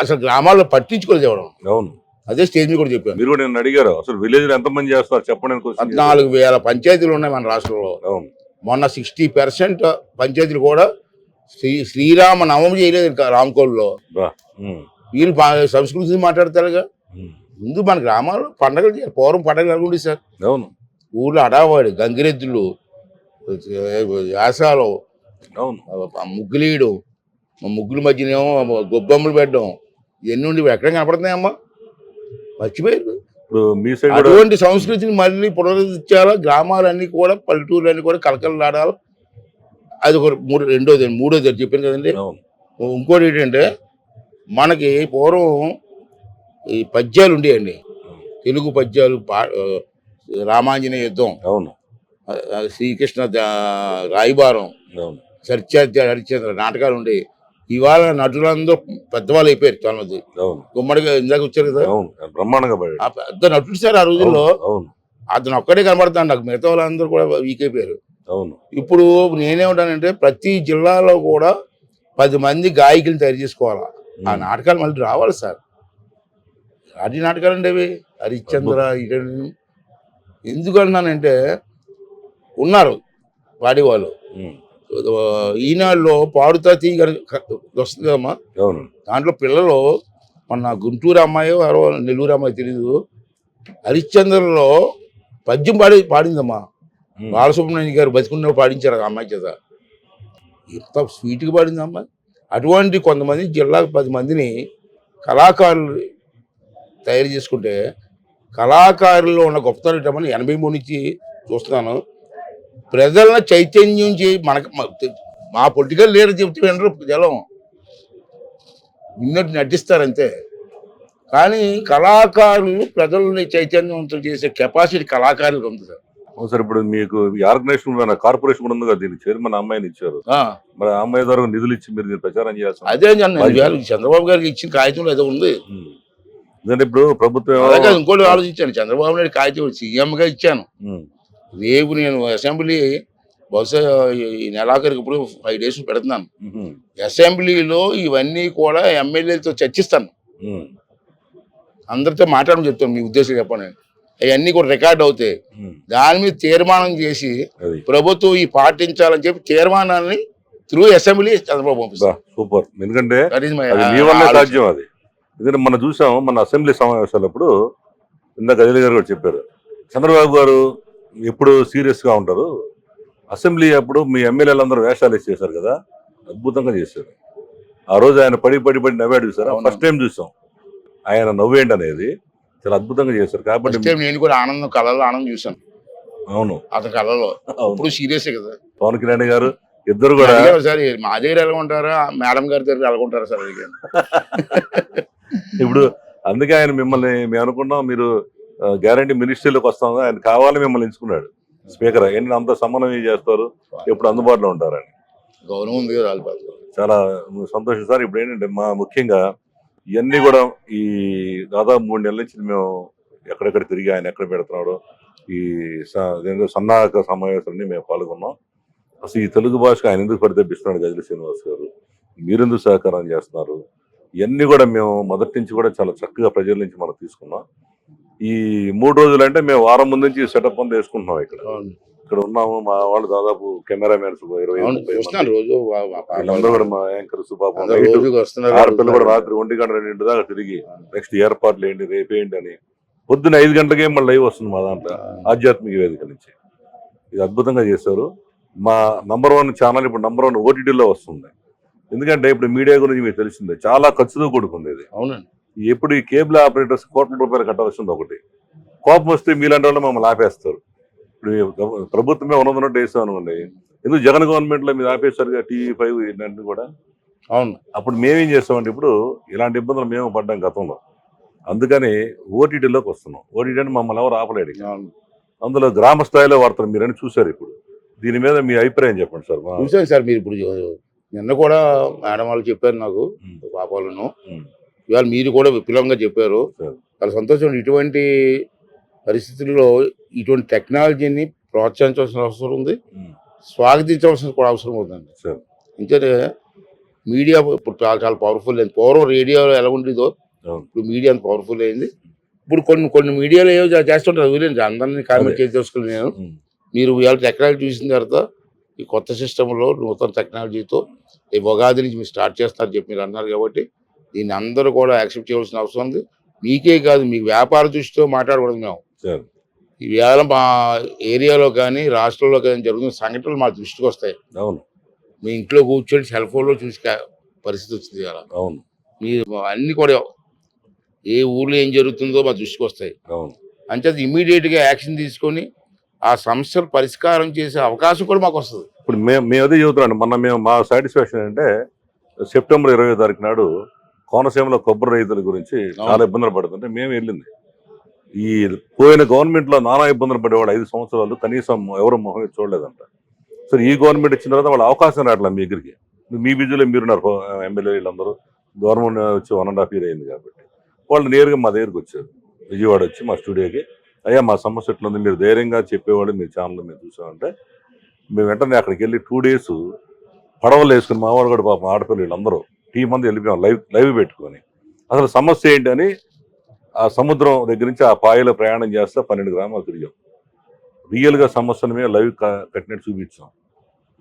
అసలు గ్రామాల్లో పట్టించుకోలేదు ఎవడం. అవును. అదే స్టేజ్ మీద కూడా చెప్పాను. మీరు కూడా నేను అడిగారు అసలు విలేజ్ లో ఎంతమంది చేస్తారు చెప్పండి అని question చేశారు. 14,000 పంచాయతీలు ఉన్నాయి మన రాష్ట్రంలో. అవును. మొన్న 60% పంచాయతీలు కూడా శ్రీరామ నవమి చేయలేదు ఇంకా రామకోల్లో. బా. ఉమ్, వీళ్ళు సంస్కృతి మాట్లాడతారుగా. ఉమ్, ముందు మన గ్రామాల్లో పండగలు చేయాలి. పూర్వం పండగలు అనుకోండి సార్, అవును. ఊళ్ళో అడావాడి గంగిరెద్దులు, యాసాలు, అవును. ముగ్గులీయడం, ముగ్గుల మధ్యనేమో గొబ్బమ్మలు పెట్టడం, ఇవన్నీ ఉండి ఎక్కడ కనపడుతున్నాయమ్మా, మర్చిపోయారు. ఇప్పుడు మీ సైడ్ కూడా అటువంటి సంస్కృతిని మళ్ళీ పునరుద్ధరించాలా. గ్రామాలన్నీ కూడా, పల్లెటూర్లన్నీ కూడా కలకలలాడాలి. అది ఒక మూడోది చెప్పాను కదండి. అవును. ఇంకోటి ఏంటంటే మనకి పూర్వం ఈ పద్యాలు ఉండేయండి, తెలుగు పద్యాలు. రామాంజనేయ యుద్ధం, అవును. శ్రీకృష్ణ రాయబారం, అవును. సత్యహరిశ్చంద్ర హరిశ్చంద్ర నాటకాలు ఉండే. ఇవాళ నటులందరూ పెద్దవాళ్ళు అయిపోయారు చాలా మంది. అవును. గుమ్మడిగా ఇందాక వచ్చారు కదా, అవును. బ్రహ్మాండంగా పడాడు. ఆ పెద్ద నటుడు సార్ ఆ రోజుల్లో. అవును. అతను ఒక్కడే కనబడతాడు నాకు, మిగతా వాళ్ళందరూ కూడా వీక్ అయిపోయారు. అవును. ఇప్పుడు నేనేమంటానంటే ప్రతి జిల్లాలో కూడా 10 మంది గాయకులను తయారు చేసుకోవాలా. ఆ నాటకాలు మళ్ళీ రావాలి సార్. నాటి నాటకాలు అండి అవి, హరిశ్చంద్ర. ఎందుకు అన్నానంటే ఉన్నారు వాడేవాళ్ళు. ఉమ్, ఈనాడులో పాడుతా తీగ వస్తుంది కదమ్మా, అవును. దాంట్లో పిల్లలు మన గుంటూరు అమ్మాయి ఎవరో నెల్లూరు అమ్మాయి తెలీదు, హరిశ్చంద్రలో పద్యం పాడిందమ్మా. ఉమ్, బాలసుబ్రహ్మణ్యం గారు బతికున్న పాడించారు ఆ అమ్మాయి చేత. ఎంత స్వీట్గా పాడింది అమ్మాయి. అటువంటి కొంతమంది జిల్లాకు 10 మందిని కళాకారులు తయారు చేసుకుంటే, కళాకారుల్లో ఉన్న గొప్పతనం ఏంటమని 83 నుంచి చూస్తున్నాను. ప్రజలను చైతన్యం మా పొలిటికల్ లీడర్ చెప్తే వినరు జలం, విన్నట్టు నటిస్తారంతే. కానీ కళాకారులు ప్రజల్ని చైతన్యవంతం చేసే కెపాసిటీ కళాకారులకు ఉంది సార్. అవును సార్. ఇప్పుడు మీకు ఈ ఆర్గనైజేషన్ కార్పొరేషన్ కూడా ఉంది కదా, దీనికి చైర్మన్ అమ్మాయిని ఇచ్చారు. ఆ, మరి ఆ అమ్మాయి ద్వారా నిధులు ఇచ్చి మీరు దీన్ని ప్రచారం చేయాల్సి అదే చంద్రబాబు గారికి ఇచ్చిన కాగితంలో ఏదో ఉంది. ఎందుకంటే ఇప్పుడు ప్రభుత్వం అలాగే ఇంకోటి ఆలోచించాను, చంద్రబాబు నాయుడు కాగితం సీఎంగా ఇచ్చాను. ఉమ్, రేపు నేను అసెంబ్లీ బహుశా ఈ నెలాఖరికి ఇప్పుడు 5 days పెడుతున్నాను. ఉహుం, అసెంబ్లీలో ఇవన్నీ కూడా ఎమ్మెల్యేలతో చర్చిస్తాను, ఉమ్, అందరితో మాట్లాడమని చెప్తాను. మీ ఉద్దేశం చెప్పండి. అవన్నీ కూడా రికార్డ్ అవుతాయి. ఉమ్, దాని మీద తీర్మానం చేసి అది ప్రభుత్వం ఈ పాటించాలని చెప్పి తీర్మానాన్ని త్రూ అసెంబ్లీ చంద్రబాబు పంపిస్తాను. సూపర్. ఎందుకంటే That is my అది మీ వల్లే ఆలోచన. సాధ్యం. అది ఎందుకంటే మనం చూసాం మన అసెంబ్లీ సమావేశాలప్పుడు, ఇందాక అదిల్ గారు కూడా చెప్పారు, చంద్రబాబు గారు ఎప్పుడు సీరియస్ గా ఉంటారు. అసెంబ్లీ అప్పుడు మీ ఎమ్మెల్యేలందరూ వేషాలు చేశారు కదా, అద్భుతంగా చేశారు. ఆ రోజు ఆయన పడి పడి పడి నవ్వాడు చూసారా, అవును. ఫస్ట్ టైం చూసాం ఆయన నవ్వేంటి అనేది. చాలా అద్భుతంగా చేశారు కాబట్టి. ఫస్ట్ టైం నేను కూడా కళ్ళలో ఆనందం చూశాను అవును, అతని కళ్ళలో. అవును. ఇప్పుడు సీరియస్ కదా. పవన్ కళ్యాణ్ గారు ఇద్దరు కూడా సార్ మా దగ్గర ఎలా ఉంటారా, మేడం గారి దగ్గర ఎలా ఉంటారా సార్ అడిగాను. ఇప్పుడు అందుకే ఆయన మిమ్మల్ని మేము అనుకున్నాం మీరు గ్యారంటీ మినిస్ట్రీలోకి వస్తాం, ఆయన కావాలని మిమ్మల్ని ఎంచుకున్నాడు స్పీకర్. ఏంటి అంత సమన్వయం చేస్తారు, ఎప్పుడు అందుబాటులో ఉంటారని. గౌరవం ఉంది కదా రాజపాల్. చాలా సంతోషం సార్. ఇప్పుడు ఏంటంటే మా ముఖ్యంగా ఇవన్నీ కూడా ఈ దాదాపు 3 నెలల నుంచి మేము ఎక్కడెక్కడ తిరిగి ఆయన ఎక్కడ పెడుతున్నాడో ఈ సన్నాహక సమావేశాలన్నీ మేము పాల్గొన్నాం. అసలు ఈ తెలుగు భాషకు ఆయన ఎందుకు పరితపిస్తున్నాడు గజల శ్రీనివాస్ గారు, మీరెందుకు సహకారం చేస్తున్నారు, ఇవన్నీ కూడా మేము మొదటి నుంచి కూడా చాలా చక్కగా ప్రజల నుంచి మనం తీసుకున్నాం. ఈ 3 రోజులు అంటే మేము వారం ముందు నుంచి సెటప్ అంతా వేసుకుంటున్నాం. ఇక్కడ ఉన్నాము, మా వాళ్ళు దాదాపు కెమెరామెన్స్ 20 రోజు వీళ్ళందరూ కూడా మా యాంకర్స్ పాపం వస్తున్నారు. ఆడపిల్లలు కూడా రాత్రి 1 గంట 2 దాకా తిరిగి నెక్స్ట్ ఏర్పాట్లు ఏంటి రేపేంటి అని పొద్దున్న 5 గంటలకే మళ్ళీ లైవ్ వస్తుంది మా దాంట్లో ఆధ్యాత్మిక వేదిక నుంచి. ఇది అద్భుతంగా చేశారు. మా #1 ఛానల్ ఇప్పుడు #1 OTTలో వస్తుంది. ఎందుకంటే ఇప్పుడు మీడియా గురించి మీకు తెలిసిందే, చాలా ఖర్చుతో కూడుకుంది ఇది. అవునండి. ఎప్పుడు ఈ కేబుల్ ఆపరేటర్స్ కోట్ల రూపాయలు కట్టాల్సింది ఒకటి, కోపం వస్తే మీలాంటి వాళ్ళు మమ్మల్ని ఆపేస్తారు. ఇప్పుడు ప్రభుత్వమే ఉన్నదన్నట్టు వేస్తాం అనుకోండి, ఎందుకు జగన్ గవర్నమెంట్ లో మీరు ఆపేస్తారు TV5 ఇలాంటివి కూడా. అవును. అప్పుడు మేమేం చేస్తామంటే ఇప్పుడు ఇలాంటి ఇబ్బందులు మేము పడ్డాం గతంలో, అందుకని ఓటీటీలోకి వస్తున్నాం. ఓటీటీ అంటే మమ్మల్ని ఎవరు ఆపలేడు. అందులో గ్రామ స్థాయిలో వాడతారు, మీరని చూసారు. ఇప్పుడు దీని మీద మీ అభిప్రాయం చెప్పండి సార్. చూసాను సార్, మీరు ఇప్పుడు నిన్న కూడా మేడం వాళ్ళు చెప్పారు నాకు, పాపాలను ఇవాళ మీరు కూడా విపులంగా చెప్పారు. చాలా సంతోషం. ఇటువంటి పరిస్థితుల్లో ఇటువంటి టెక్నాలజీని ప్రోత్సహించవలసిన అవసరం ఉంది, స్వాగతించవలసిన కూడా అవసరం ఉందండి. ఎందుకంటే మీడియా ఇప్పుడు చాలా చాలా పవర్ఫుల్ అయింది. పూర్వం రేడియోలో ఎలా ఉండేదో ఇప్పుడు మీడియా అంత పవర్ఫుల్ అయింది. ఇప్పుడు కొన్ని మీడియాలో ఏవో చేస్తుంటారు, వీలేదు అందరినీ కామెంట్ చేసి తెలుసుకుని నేను. మీరు ఇవాళ టెక్నాలజీ చూసిన తర్వాత ఈ కొత్త సిస్టంలో నూతన టెక్నాలజీతో ఈ ఉగాది నుంచి మీరు స్టార్ట్ చేస్తారని చెప్పి మీరు అన్నారు. కాబట్టి దీన్ని అందరూ కూడా యాక్సెప్ట్ చేయవలసిన అవసరం ఉంది. మీకే కాదు, మీకు వ్యాపార దృష్టితో మాట్లాడకూడదు. మేము ఈవేళ మా ఏరియాలో కానీ రాష్ట్రంలో కానీ జరుగుతున్న సంఘటనలు మా దృష్టికి వస్తాయి. మీ ఇంట్లో కూర్చొని సెల్ ఫోన్లో చూసే పరిస్థితి వచ్చింది కదా. మీరు అన్ని కూడా ఏ ఊర్లో ఏం జరుగుతుందో మా దృష్టికి వస్తాయి. అంచేత ఇమీడియట్గా యాక్షన్ తీసుకొని ఆ సమస్యలు పరిష్కారం చేసే అవకాశం కూడా మాకు వస్తుంది. ఇప్పుడు మేము అదే చెబుతున్నాను. మొన్న మా సాటిస్ఫాక్షన్ అంటే సెప్టెంబర్ 20వ తారీఖు నాడు కోనసీమలో కొబ్బరి రైతుల గురించి చాలా ఇబ్బందులు పడుతుంటే మేము వెళ్ళింది. ఈ పోయిన గవర్నమెంట్లో నానా ఇబ్బందులు పడేవాళ్ళు 5 సంవత్సరాలు కనీసం ఎవరు మొహం చూడలేదంట. సరే ఈ గవర్నమెంట్ ఇచ్చిన తర్వాత వాళ్ళ అవకాశం రావట్లా మీ దగ్గరికి. మీ బిజీలో మీరున్నారు ఎమ్మెల్యే వీళ్ళందరూ, గవర్నమెంట్ వచ్చి 1.5 year అయింది కాబట్టి వాళ్ళు నేరుగా మా దగ్గరికి వచ్చారు. విజయవాడ వచ్చి మా స్టూడియోకి, అయ్యా మా సమస్య ఎట్లుంది, మీరు ధైర్యంగా చెప్పేవాళ్ళు మీ ఛానల్ మేము చూసామంటే మేము వెంటనే అక్కడికి వెళ్ళి 2 days పడవలు వేసుకుని మా వాళ్ళు కూడా పాపం ఆడపిల్లలు వీళ్ళందరూ టీం మంది వెళ్ళిపోయాం లైవ్ పెట్టుకొని అసలు సమస్య ఏంటి అని ఆ సముద్రం దగ్గర నుంచి ఆ పాయలో ప్రయాణం చేస్తే 12 గ్రామాలు తిరిగాం. రియల్గా సమస్యల మీద లైవ్ కట్టినట్టు చూపించాం.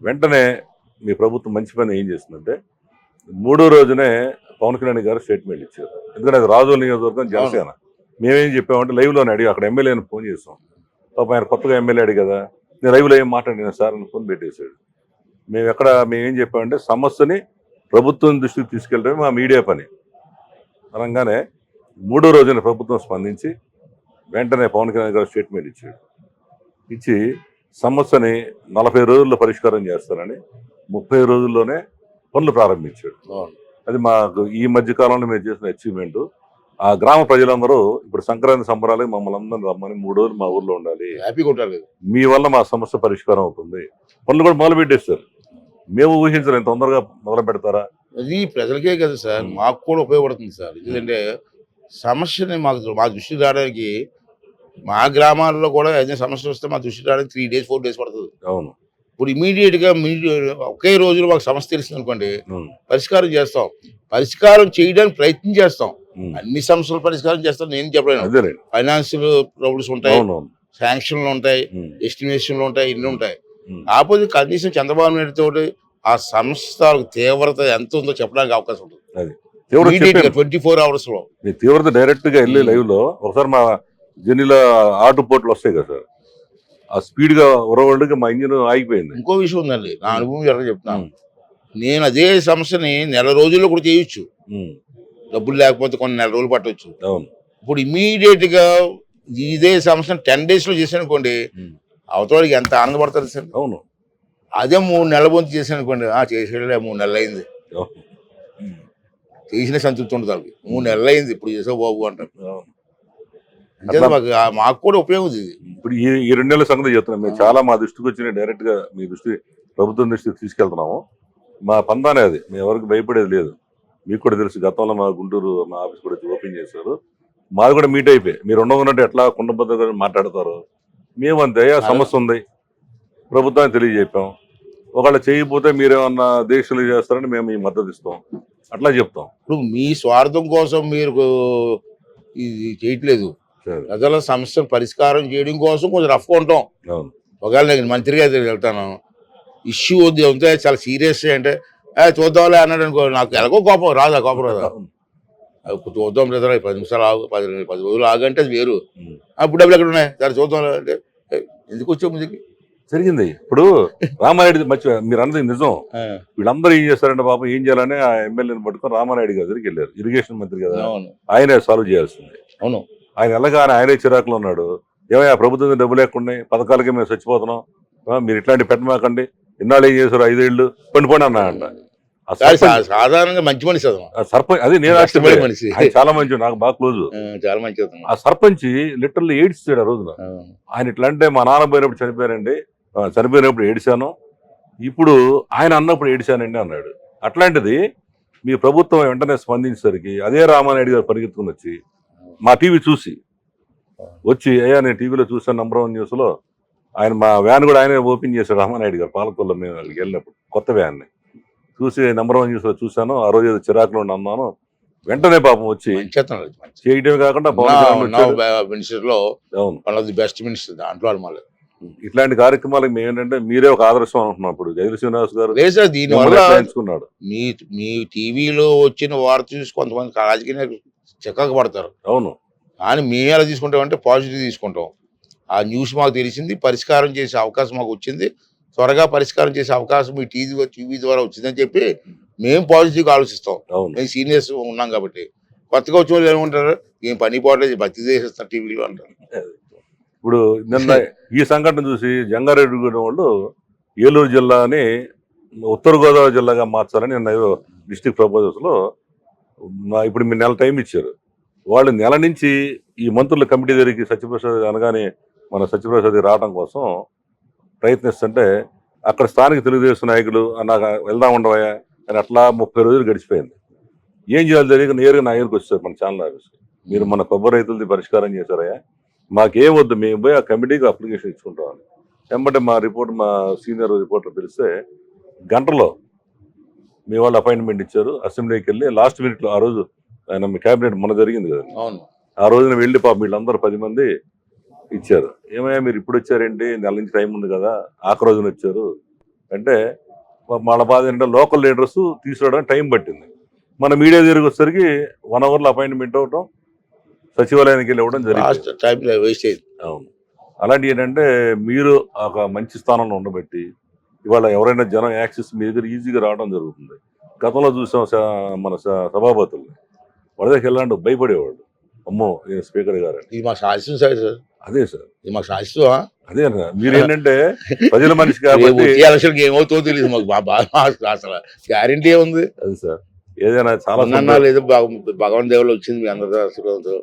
వెంటనే మీ ప్రభుత్వం మంచి పని ఏం చేస్తుందంటే 3వ రోజునే పవన్ కళ్యాణ్ గారు స్టేట్మెంట్ ఇచ్చారు. ఎందుకంటే అది రాజోల్ నియోజకవర్గం జనసేన. మేమేం చెప్పామంటే లైవ్లోనే అడిగి అక్కడ ఎమ్మెల్యేని ఫోన్ చేస్తాం. పాపం ఆయన కొత్తగా ఎమ్మెల్యే అడిగి కదా, నేను లైవ్లో ఏం మాట్లాడినా సార్ అని ఫోన్ పెట్టేశాడు. మేమేం చెప్పామంటే సమస్యని ప్రభుత్వం దృష్టికి తీసుకెళ్ళడమే మా మీడియా పని అనగానే 3వ రోజున ప్రభుత్వం స్పందించి వెంటనే పవన్ కళ్యాణ్ గారు స్టేట్మెంట్ ఇచ్చాడు. ఇచ్చి సమస్యని 40 రోజుల్లో పరిష్కారం చేస్తారని 30 రోజుల్లోనే పనులు ప్రారంభించాడు. అది మాకు ఈ మధ్య కాలంలో మేము చేసిన అచీవ్మెంట్. ఆ గ్రామ ప్రజలందరూ ఇప్పుడు సంక్రాంతి సంబరాలకి మమ్మల్ని అందరూ రమ్మని 3 రోజులు మా ఊర్లో ఉండాలి, హ్యాపీగా ఉండాలి, మీ వల్ల మా సమస్య పరిష్కారం అవుతుంది, పనులు కూడా మొదలు పెట్టేస్తారు. మేము ఊహించరు ఇంత తొందరగా మొదలు పెడతారా. అది ప్రజలకే కదా సార్, మాకు కూడా ఉపయోగపడుతుంది సార్. ఎందుకంటే సమస్యని మా దృష్టికి రావడానికి, మా గ్రామాల్లో కూడా ఏదైనా సమస్య వస్తే మా దృష్టికి రావడానికి 3 days 4 days పడుతుంది. అవును. ఇప్పుడు ఇమీడియట్గా ఒకే రోజులో మాకు సమస్య తెలిసింది అనుకోండి, పరిష్కారం చేస్తాం. పరిష్కారం చేయడానికి ప్రయత్నం చేస్తాం. అన్ని సమస్యలు పరిష్కారం చేస్తాం నేను చెప్పలేను. ఫైనాన్షియల్ ప్రాబ్లమ్స్ ఉంటాయి, శాంక్షన్లు ఉంటాయి, ఎస్టిమేషన్లు ఉంటాయి, ఇన్ని ఉంటాయి. కాకపోతే కనీసం చంద్రబాబు నాయుడు తోటి ఆ సంస్థ తీవ్రత ఎంత ఉందో చెప్పడానికి అవకాశం ఉంటుంది. 24 hours లో తీవ్రత డైరెక్ట్ గా వెళ్ళి లైవ్ లో ఒకసారి మా జర్నీలో ఆటు పోట్లు వస్తాయి కదా సార్, ఆ స్పీడ్ గా ఉరవడానికి మా ఇంజిన్ ఆగిపోయింది. ఇంకో విషయం ఉందండి, నా అనుభవం ఎక్కడ చెప్తున్నాను. నేను అదే సమస్యని నెల రోజుల్లో కూడా చేయొచ్చు, ఉమ్, డబ్బులు లేకపోతే కొన్ని నెల రోజులు పట్టవచ్చు. అవును. ఇప్పుడు ఇమీడియట్ గా ఇదే సమస్యను 10 days లో చేశాను అనుకోండి, ఉమ్, అవతలకి ఎంత ఆనందపడతారు సార్. అవును. అదే 3 నెలల పొంది చేశాను అనుకోండి, చేసేయలే 3 నెలలు అయింది, అవును. ఉమ్, చేసిన సంతృప్తి ఉంటుంది వాళ్ళకి. 3 నెలలు అయింది ఇప్పుడు చేసావు బాబు అంటారు. అవును. అంతే మాకు కూడా ఉపయోగం ఇది. ఇప్పుడు ఈ 2 నెలల సంగతి చెప్తున్నాం. మేము చాలా మా దృష్టికి వచ్చిన డైరెక్ట్ గా మీ దృష్టి ప్రభుత్వం దృష్టికి తీసుకెళ్తున్నాము. మా పందానే అది, మేము ఎవరికి భయపడేది లేదు. మీకు కూడా తెలుసు, గతంలో మా గుంటూరు మా ఆఫీస్ కూడా ఓపెన్ చేశారు. మాది కూడా మీట్ అయిపోయి మీరు ఉండకున్నట్టు ఎట్లా కుండబద్దగా మాట్లాడతారు. మేమంతే, ఆ సమస్య ఉంది ప్రభుత్వానికి తెలియజెప్పాం. ఒకవేళ చేయకపోతే మీరేమన్నా దీక్షలు చేస్తారని మేము ఈ మద్దతు ఇస్తాం, అట్లా చెప్తాం. ఇప్పుడు మీ స్వార్థం కోసం మీరు ఇది చేయట్లేదు, సరే. ప్రజల సమస్యను పరిష్కారం చేయడం కోసం కొంచెం రఫ్గా ఉంటాం. అవును. ఒకవేళ నేను మంత్రిగా వెళ్తాను, ఇష్యూ వద్దు అంతే చాలా సీరియస్ అంటే చూద్దాంలే అన్నాడు అనుకో, నాకు ఎలాగో కోపం రాదా, కోపం రాదా, చూద్దాం లేదా 10 నిమిషాలు ఆగు, 10 రోజులు ఆగంటే అది వేరు. అప్పుడు డబ్బులు ఎక్కడ ఉన్నాయి సరే చూద్దాం అంటే ఎందుకు వచ్చావు ముందుకి. జరిగింది. ఇప్పుడు రామారెడ్డి మీరు అన్నది నిజం. వీళ్ళందరూ ఏం చేస్తారంటే పాపం ఏం చేయాలని ఆ ఎమ్మెల్యేని పట్టుకొని రామారెడ్డి గారి దగ్గరికి వెళ్ళారు. ఇరిగేషన్ మంత్రి కదా, ఆయనే సాల్వ్ చేయాల్సింది. అవును, ఆయన వెళ్ళగానే ఆయనే చిరాకులో ఉన్నాడు. ఏమయ్యా ప్రభుత్వం డబ్బులు లేకుండా పథకాలకి మేము చచ్చిపోతున్నాం, మీరు ఇట్లాంటి పెట్టమాకండి, ఇన్నాళ్ళు ఏం చేశారు 5 ఏళ్ళు పండిపోండి అన్నాడంట. సాధారణంగా మంచి మనిషి సర్పంచ్, అది నేను మనిషి, చాలా మంచి, నాకు బాగా క్లోజ్. చాలా మంచి. ఆ సర్పంచ్ లిటరల్లీ ఏడ్చాడు ఆ రోజున. ఆయన ఇట్లా అంటే మా నాన్న పోయినప్పుడు చనిపోయారండి, చనిపోయినప్పుడు ఏడిశాను, ఇప్పుడు ఆయన అన్నప్పుడు ఏడిశానండి అన్నాడు. అట్లాంటిది మీ ప్రభుత్వం వెంటనే స్పందించేసరికి అదే రామానాయుడు గారు పరిగెత్తుకుని వచ్చి మా టీవీ చూసి వచ్చి, అయ్యా నేను టీవీలో చూసాను నంబర్ 1 న్యూస్లో, ఆయన మా వ్యాన్ కూడా ఆయనే ఓపెన్ చేశాడు రామానాయుడు గారు. పాలకొల్లో మేము వెళ్ళినప్పుడు కొత్త వ్యాన్ని చూసి నంబర్ 1 న్యూస్లో చూశాను. ఆ రోజు ఏదో చిరాకులో అన్నాను, వెంటనే పాపం వచ్చి చేయడమే కాకుండా బెస్ట్ మినిస్టర్ దాంట్లో. ఇట్లాంటి కార్యక్రమాలకు మేము ఏంటంటే మీరే ఒక ఆదర్శం అనుకుంటున్నాం. ఇప్పుడు జగదీష్ శ్రీనివాస్ గారు దీనివల్ల ఎంచుకున్నాడు. మీ టీవీలో వచ్చిన వార్త చూసి కొంతమంది రాజకీయ చికాకు పడతారు. అవును, కానీ మేము ఎలా తీసుకుంటామంటే పాజిటివ్ తీసుకుంటాం. ఆ న్యూస్ మాకు తెలిసింది, పరిష్కారం చేసే అవకాశం మాకు వచ్చింది, త్వరగా పరిష్కారం చేసే అవకాశం మీ టీవీ ద్వారా వచ్చిందని చెప్పి మేము పాజిటివ్గా ఆలోచిస్తాం. మేము సీనియర్స్ ఉన్నాం కాబట్టి. కొత్తగా వచ్చిన వాళ్ళు ఏమంటారు, ఏం పని పోవట్లేదు, భక్తి చేసేస్తాం టీవీలో అంటారు. ఇప్పుడు నిన్న ఈ సంఘటన చూసి జంగారెడ్డిగూడెం వాళ్ళు ఏలూరు జిల్లాని ఉత్తర గోదావరి జిల్లాగా మార్చాలని నిన్న డిస్ట్రిక్ట్ ప్రపోజల్స్లో ఇప్పుడు మీరు నెల టైం ఇచ్చారు. వాళ్ళు నెల నుంచి ఈ మంత్రుల కమిటీ దగ్గరికి సత్యప్రసాద్ అనగానే మన సత్యప్రసాద్ రావడం కోసం ప్రయత్నిస్తుంటే అక్కడ స్థానిక తెలుగుదేశం నాయకులు నాకు వెళ్దాం ఉండవా అని అట్లా 30 రోజులు గడిచిపోయింది. ఏం చేయాలి తెలియక నేరుగా నా దగ్గరికి వచ్చారు మన ఛానల్ ఆఫీస్కి. మీరు మన కొబ్బరి రైతులది పరిష్కారం చేశారయ్యా, మాకేం వద్దు, మేము పోయి ఆ కమిటీకి అప్లికేషన్ ఇచ్చుకుంటామని. వెంబడే మా సీనియర్ రిపోర్టర్ తెలిస్తే గంటలో మీ వాళ్ళు అపాయింట్మెంట్ ఇచ్చారు. అసెంబ్లీకి వెళ్ళి లాస్ట్ మినిట్లో ఆ రోజు ఆయన మీ క్యాబినెట్ మన జరిగింది కదా, ఆ రోజున వెళ్ళి పాపం వీళ్ళందరూ 10 మంది ఇచ్చారు. ఏమయ్యా మీరు ఇప్పుడు వచ్చారేంటి, నెల నుంచి టైం ఉంది కదా, ఆఖరి రోజున వచ్చారు అంటే వాళ్ళ బాధ ఏంటంటే లోకల్ లీడర్స్ తీసుకురావడానికి టైం పట్టింది. మన మీడియా దగ్గరికి వచ్చేసరికి 1 అవర్లో అపాయింట్మెంట్ అవ్వడం, సచివాలయానికి వెళ్ళి ఇవ్వడం జరిగింది. అవును, అలాంటి ఏంటంటే మీరు ఒక మంచి స్థానంలో ఉండబట్టి ఇవాళ ఎవరైనా జనం యాక్సెస్ మీ దగ్గర ఈజీగా రావడం జరుగుతుంది. గతంలో చూసాం మన సభాపతుల్ని, వాళ్ళ దగ్గరికి వెళ్ళాలంటే భయపడేవాడు, అమ్మో స్పీకర్ గారు. ఇది మా శాస్త్రం సార్. అదే సార్, ఇది మా శాస్త్రం. అదే మీరు ఏంటంటే ప్రజల మనిషి కాబట్టి ఎలక్షన్కి ఏమవుతుందో తెలియదు మాకు, అసలు గ్యారెంటీ ఏముంది. అది సార్, ఏదైనా చాలా లేదు భగవాన్ దేవుళ్ళు వచ్చింది మీ అందరి ఆశీర్వాదంతో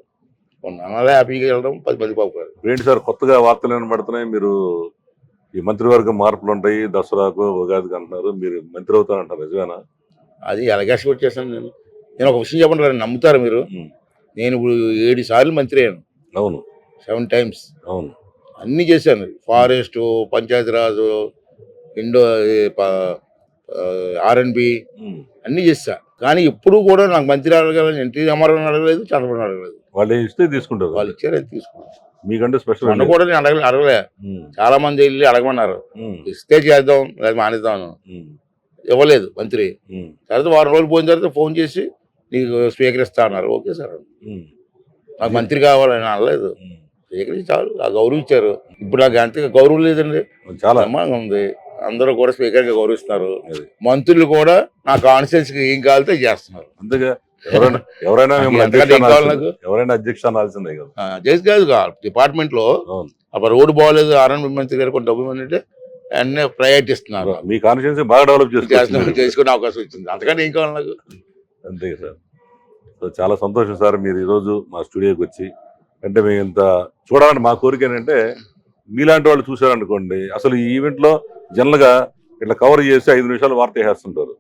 హ్యాపీగా వెళ్ళడం 10 మంది పాపుతారు. ఏంటి సార్ కొత్తగా వార్తలు వినబడుతున్నాయి, మీరు ఈ మంత్రివర్గ మార్పులు ఉంటాయి దసరాకు ఉగాదికి అంటున్నారు, మీరు మంత్రి అవుతారంటారు, నిజమేనా? అది ఎలగేసి వచ్చేసాను నేను ఒక విషయం చెప్పండి, నమ్ముతారు మీరు? నేను ఇప్పుడు 7 సార్లు మంత్రి అయ్యాను. అవును, 7 times. అవును, అన్ని చేశాను, ఫారెస్ట్, పంచాయతీరాజు, R&B అన్ని చేశా. కానీ ఎప్పుడు కూడా నాకు మంత్రి అడగలేదు, ఎన్టీ రామారావు అడగలేదు, చంద్రబాబు అడగలేదు. వాళ్ళు ఇస్తే తీసుకుంటారు, వాళ్ళు ఇచ్చారు తీసుకుంటారు. మీకంటే స్పెషల్ అన్న కూడా నేను అడగలే. చాలా మంది వెళ్ళి అడగమన్నారు, ఇస్తే చేద్దాం లేదా మానేద్దాం, ఇవ్వలేదు మంత్రి. తర్వాత 1 రోజులు పోయిన తర్వాత ఫోన్ చేసి నీకు స్పీకర్ ఇస్తా అన్నారు. ఓకే సార్, నాకు మంత్రి కావాలని అనలేదు. స్వీకరించి చాలు ఆ గౌరవం ఇచ్చారు. ఇప్పుడు నాకు అంతగా గౌరవం లేదండి, చాలా బ్రహ్మాండంగా ఉంది. అందరూ కూడా స్పీకర్గా గౌరవిస్తున్నారు. అది. మంత్రులు కూడా నా కాన్స్టిట్యూన్సీకి ఏం కావాలితే చేస్తున్నారు. అంతేగా ఎవరైనా మిమ్మల్ని ఎంతకంటే ఏం కావాలి నాకు? ఎవరైనా అధ్యక్ష అనాల్సిందే కదా. చేసి కాదు డిపార్ట్మెంట్ లో అవును. అప్పుడు రోడ్డు బాగోలేదు, ఆర్ఎన్ మంత్రి గారు కొంత డబ్బు ఇవ్వమంటే అంటే అన్నీ ప్రయారిటీ ఇస్తున్నారు. మీ కాన్స్టిట్యూన్సీ బాగా డెవలప్ చేసుకున్నారు. చేసుకునే అవకాశం వచ్చింది. అంతకంటే ఏం కావాలి నాకు? అంతే సార్. సో చాలా సంతోషం సార్ మీరు ఈరోజు మా స్టూడియోకి వచ్చి. అంటే మేము ఇంత చూడాలని మా కోరిక ఏంటంటే మీలాంటి వాళ్ళు చూసారనుకోండి, అసలు ఈ ఈవెంట్లో జనరల్గా ఇట్లా కవర్ చేసి 5 నిమిషాలు వార్త వేసేస్తుంటారు.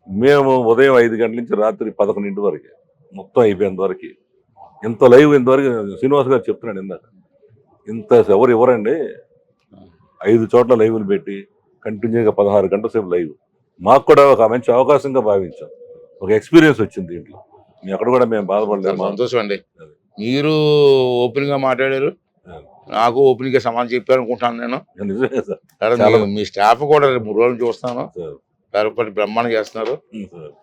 మేము ఉదయం 5 గంటల నుంచి రాత్రి 11 వరకు మొత్తం అయిపోయేంత వరకు ఇంత లైవ్ ఇంతవరకు శ్రీనివాస్ గారు చెప్తున్నాడు ఇందాక, ఇంత ఎవరు ఇవ్వరండి. 5 చోట్ల లైవ్లు పెట్టి కంటిన్యూగా 16 గంటల సేపు లైవ్. మాకు కూడా ఒక మంచి అవకాశంగా భావించాం. ఒక ఎక్స్పీరియన్స్ వచ్చింది దీంట్లో. మీ అక్కడ కూడా మేము బాధపడలేము. సంతోషం అండి. మీరు ఓపెన్ గా మాట్లాడారు, నాకు ఓపెన్ గా సమాధానం చెప్పారు అనుకుంటాను నేను. నిజమే సార్. సరే, మీ స్టాఫ్ కూడా 3 రోజులు చూస్తాను, సార్. కరపటి బ్రహ్మాండం చేస్తున్నారు. సార్.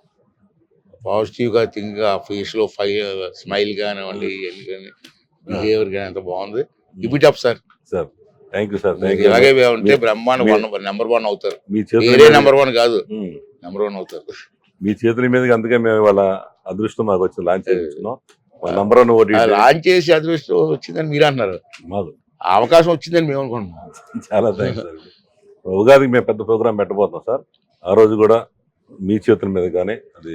పాజిటివ్ గా థింక్ గా ఫేస్ లో స్మైల్ కానివ్వండి, బిహేవియర్ కానీ ఎంత బాగుంది. Give up sir. Sir thank you sir. ఇలాగే ఉంటే బ్రహ్మాండం నెంబర్ 1 అవుతారు. మీ చేతుల వేరే నెంబర్ 1 కాదు, నెంబర్ 1 అవుతారు. మీ చేతుల మీదకి అందుకే మేము ఇవాళ అదృష్టం మాకు వచ్చి లాంచ్ చేస్తున్నాం. నంబర్ 1 ఓటీ లాంచ్ చేసి అదృష్టం వచ్చిందని మీరు అంటున్నారు, మాకు అవకాశం వచ్చిందని మేము అనుకుంటున్నాం. చాలా థ్యాంక్స్ సార్. ఉగాదికి మేము పెద్ద ప్రోగ్రామ్ పెట్టబోతున్నాం సార్. ఆ రోజు కూడా మీ చేతుల మీద కానీ అది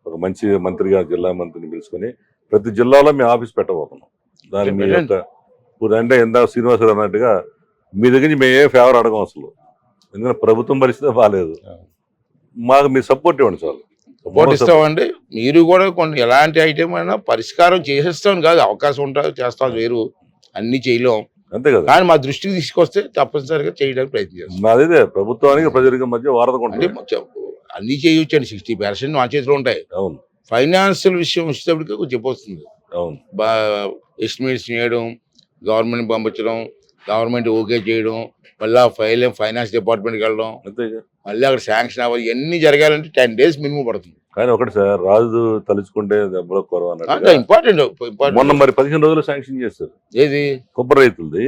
ఒక మంచి మంత్రిగా జిల్లా మంత్రిని పిలుచుకొని ప్రతి జిల్లాలో మేము ఆఫీస్ పెట్టబోతున్నాం. దాని మీ యొక్క అంటే ఎంత శ్రీనివాస్ గారు అన్నట్టుగా మీ దగ్గర నుంచి మేము ఏ ఫేవర్ అడగం అసలు, ఎందుకంటే ప్రభుత్వం పరిస్థితి బాగాలేదు. మాకు మీ సపోర్ట్ ఇవ్వండి చాలు. సపోర్ట్ ఇస్తామండి. మీరు కూడా కొన్ని ఎలాంటి ఐటమ్ అయినా పరిష్కారం చేసేస్తాం కాదు, అవకాశం ఉంటుంది చేస్తాం, వేరు అన్ని చేయలేం అంతే కదా. కానీ మా దృష్టికి తీసుకొస్తే తప్పనిసరిగా చేయడానికి ప్రయత్నం చేస్తాం. అదే ప్రభుత్వానికి ప్రజలకి మధ్య వారదకుంటుంది. అన్ని చేయొచ్చు అండి, 60% మా చేతిలో ఉంటాయి. అవును. ఫైనాన్షియల్ విషయం వచ్చేటప్పటికి కొంచెం చెప్పొస్తుంది. అవును. ఎస్టిమేట్స్ చేయడం, గవర్నమెంట్ పంపించడం, గవర్నమెంట్ ఓకే చేయడం, మళ్ళీ ఫైనాన్స్ డిపార్ట్మెంట్కి వెళ్ళడం, అంతేగా మళ్ళీ అక్కడ శాంక్షన్ అవ్వాలి, ఇవన్నీ జరగాలంటే 10 days మినిమం పడుతుంది. కానీ ఒకటి సార్, రాజు తలుచుకుంటే దెబ్బలో కొరవ ఇంపార్టెంట్. మొన్న మరి 15 రోజులు శాంక్షన్ చేస్తారు. ఏది కొబ్బరి రైతులది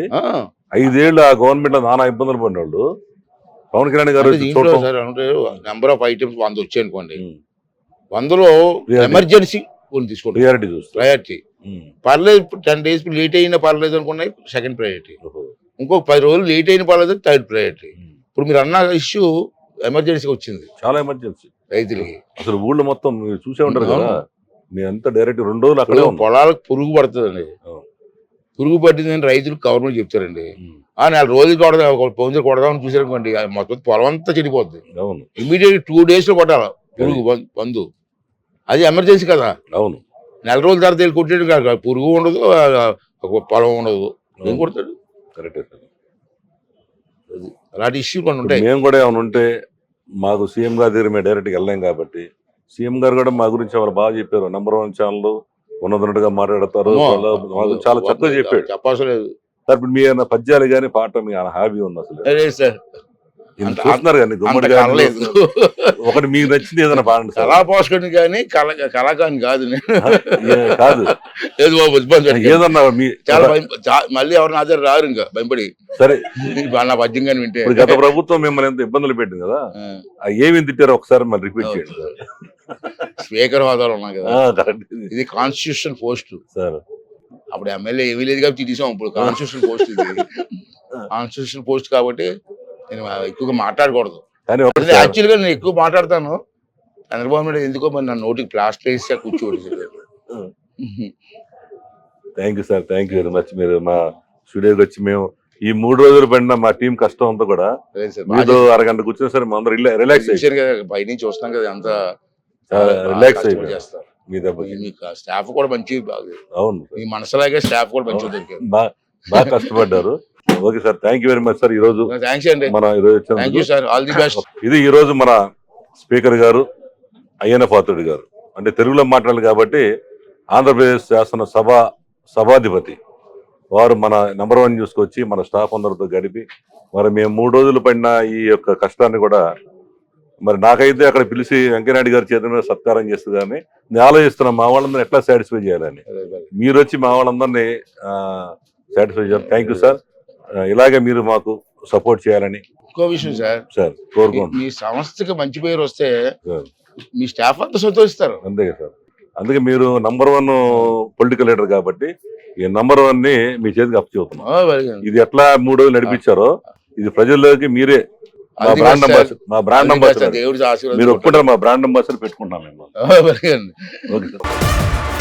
5 ఏళ్ళు ఆ గవర్నమెంట్ లో నానా ఇబ్బందులు పడిన వాళ్ళు పవన్ కళ్యాణ్ గారు సార్ అంటే నెంబర్ ఆఫ్ ఐటమ్స్ 100 వచ్చాయి అనుకోండి, 100లో ఎమర్జెన్సీ కొన్ని తీసుకోండి, ప్రియారిటీ చూస్తారు. ప్రయారిటీ పర్లేదు. 10 days లేట్ అయినా పర్లేదు అనుకున్నాయి, సెకండ్ ప్రయారిటీ. ఇంకొక 10 రోజులు లేట్ అయినా పర్లేదు, థర్డ్ ప్రయారిటీ. ఇప్పుడు మీరు అన్న ఇష్యూ ఎమర్జెన్సీ వచ్చింది, చాలా ఎమర్జెన్సీ రైతులకి. అసలు ఊళ్ళో మొత్తం మీరు చూసే ఉంటారు కదా, మీ అంతా డైరెక్ట్ 2 రోజులు అక్కడ పొలాలకు పురుగు పడుతుందండి. పురుగు పట్టిందని రైతులు గవర్నమెంట్ చెప్తారండి. 4 రోజులు కొడదామని చూసారనుకోండి, మొత్తం పొలం అంతా చెడిపోద్ది. ఇమీడియట్ 2 days లో కొట్టాలి పురుగు మందు. అది ఎమర్జెన్సీ కదా. అవును. 4 రోజుల తర్వాత వెళ్ళి కొట్టేది కాదు, పురుగు ఉండదు, పొలం ఉండదు, ఏం కొడతాడు. కరెక్టే సార్. అలాంటి ఇష్యూ కొన్ని ఉంటాయి. మేము కూడా ఏమైనా ఉంటే మాకు సీఎం గారి దగ్గర మేము డైరెక్ట్గా వెళ్ళాం కాబట్టి సీఎం గారు కూడా మా గురించి ఎవరు బాగా చెప్పారు. నెంబర్ 1 ఛానల్ ఉన్నదన్నట్టుగా మాట్లాడతారు, చాలా చక్కగా చెప్పాడు. చెప్పాల్సిన లేదు సార్. ఇప్పుడు మీ ఏమైనా పద్యాలు కానీ పాట మీ హాబీ ఉంది అసలు? సార్ చూస్తున్నారు కానీ ఒకటి మీకు నచ్చింది ఏదైనా పాడండి సార్. కళా పోషకుడిని కానీ కళాకాని కాదు కాదు, ఏదన్నా చాలా మళ్ళీ ఎవరు నా దగ్గర రారు ఇంకా భయపడి. సరే నా పద్యం కానీ వింటే. గత ప్రభుత్వం మిమ్మల్ని ఎంత ఇబ్బందులు పెట్టింది కదా, ఏమేమి తిట్టారో ఒకసారి మళ్ళీ రిపీట్ చేయండి సార్. స్పీకర్ హోదాలు ఉన్నాయి కదా, ఇది కాన్స్టిట్యూషన్ పోస్ట్ సార్. అప్పుడు ఎమ్మెల్యే ఏమీ లేదు కాబట్టి తీసాం, ఇప్పుడు కాన్స్టిట్యూషన్ పోస్ట్. ఇది కాన్స్టిట్యూషన్ పోస్ట్ కాబట్టి నేను ఎక్కువగా మాట్లాడకూడదు. యాక్చువల్గా నేను ఎక్కువ మాట్లాడతాను. చంద్రబాబు నాయుడు ఎందుకో మరి నా నోటికి ప్లాస్టర్ వేసి కూర్చోబెట్టి. Thank you sir, thank you very much. మీరు మా స్టూడియోకి వచ్చి మేము ఈ 3 రోజులు పడిన మా టీం కష్టం అంతా కూడా మీతో అరగంట కూర్చున్నా సరే అందరూ రిలాక్స్ బయట నుంచి వస్తాం కదా, అంతా రిలాక్స్ అయిపోయి మీ దెబ్బ. స్టాఫ్ కూడా మంచి, అవును మీ మనసులాగే స్టాఫ్ కూడా మంచిగా దొరికారు, బాగా కష్టపడ్డారు. Okay sir, thank you very much sir. ఈ రోజు మన ఇది ఈ రోజు మన స్పీకర్ గారు అయ్యన్న పాత్రుడు గారు, అంటే తెలుగులో మాట్లాడాలి కాబట్టి ఆంధ్రప్రదేశ్ శాసన సభాధిపతి వారు మన నెంబర్ 1 చూసుకొచ్చి మన స్టాఫ్ అందరితో గడిపి మరి మేము 3 రోజులు పడిన ఈ యొక్క కష్టాన్ని కూడా మరి నాకైతే అక్కడ పిలిచి వెంకయ్యనాయుడు గారి చేతి మీద సత్కారం చేస్తుందని నేను ఆలోచిస్తున్నాను. మా వాళ్ళందరినీ ఎట్లా సాటిస్ఫై చేయాలని. మీరు వచ్చి మా వాళ్ళందరినీ సాటిస్ఫై చేయాలి. Thank you sir. ఇలాగే మీరు మాకు సపోర్ట్ చేయాలని ఇంకో విషయం సార్, సార్ కోరుకుంటున్నాను మీ సంస్థకి మంచి పేరు వస్తే సార్. మీ స్టాఫ్ అంతా సంతోషిస్తారు. అంతే కదా సార్. అందుకే మీరు నంబర్ 1 పొలిటికల్ లీడర్ కాబట్టి ఈ నంబర్ 1 ని మీ చేతికి అప్పచెబుతున్నాం. very good. ఇది ఎట్లా 3 రోజులు నడిపించారో ఇది ప్రజల్లోకి మీరే మా అది బ్రాండ్ కాదు అంబాసిడర్, మా బ్రాండ్ అది కాదు సార్, అంబాసిడర్ దేవుడి ఆశీర్వాదం. మీరు ఒప్పుకుంటారు, మా బ్రాండ్ అంబాసిడర్ పెట్టుకుంటాం మేము. very good. Okay sir.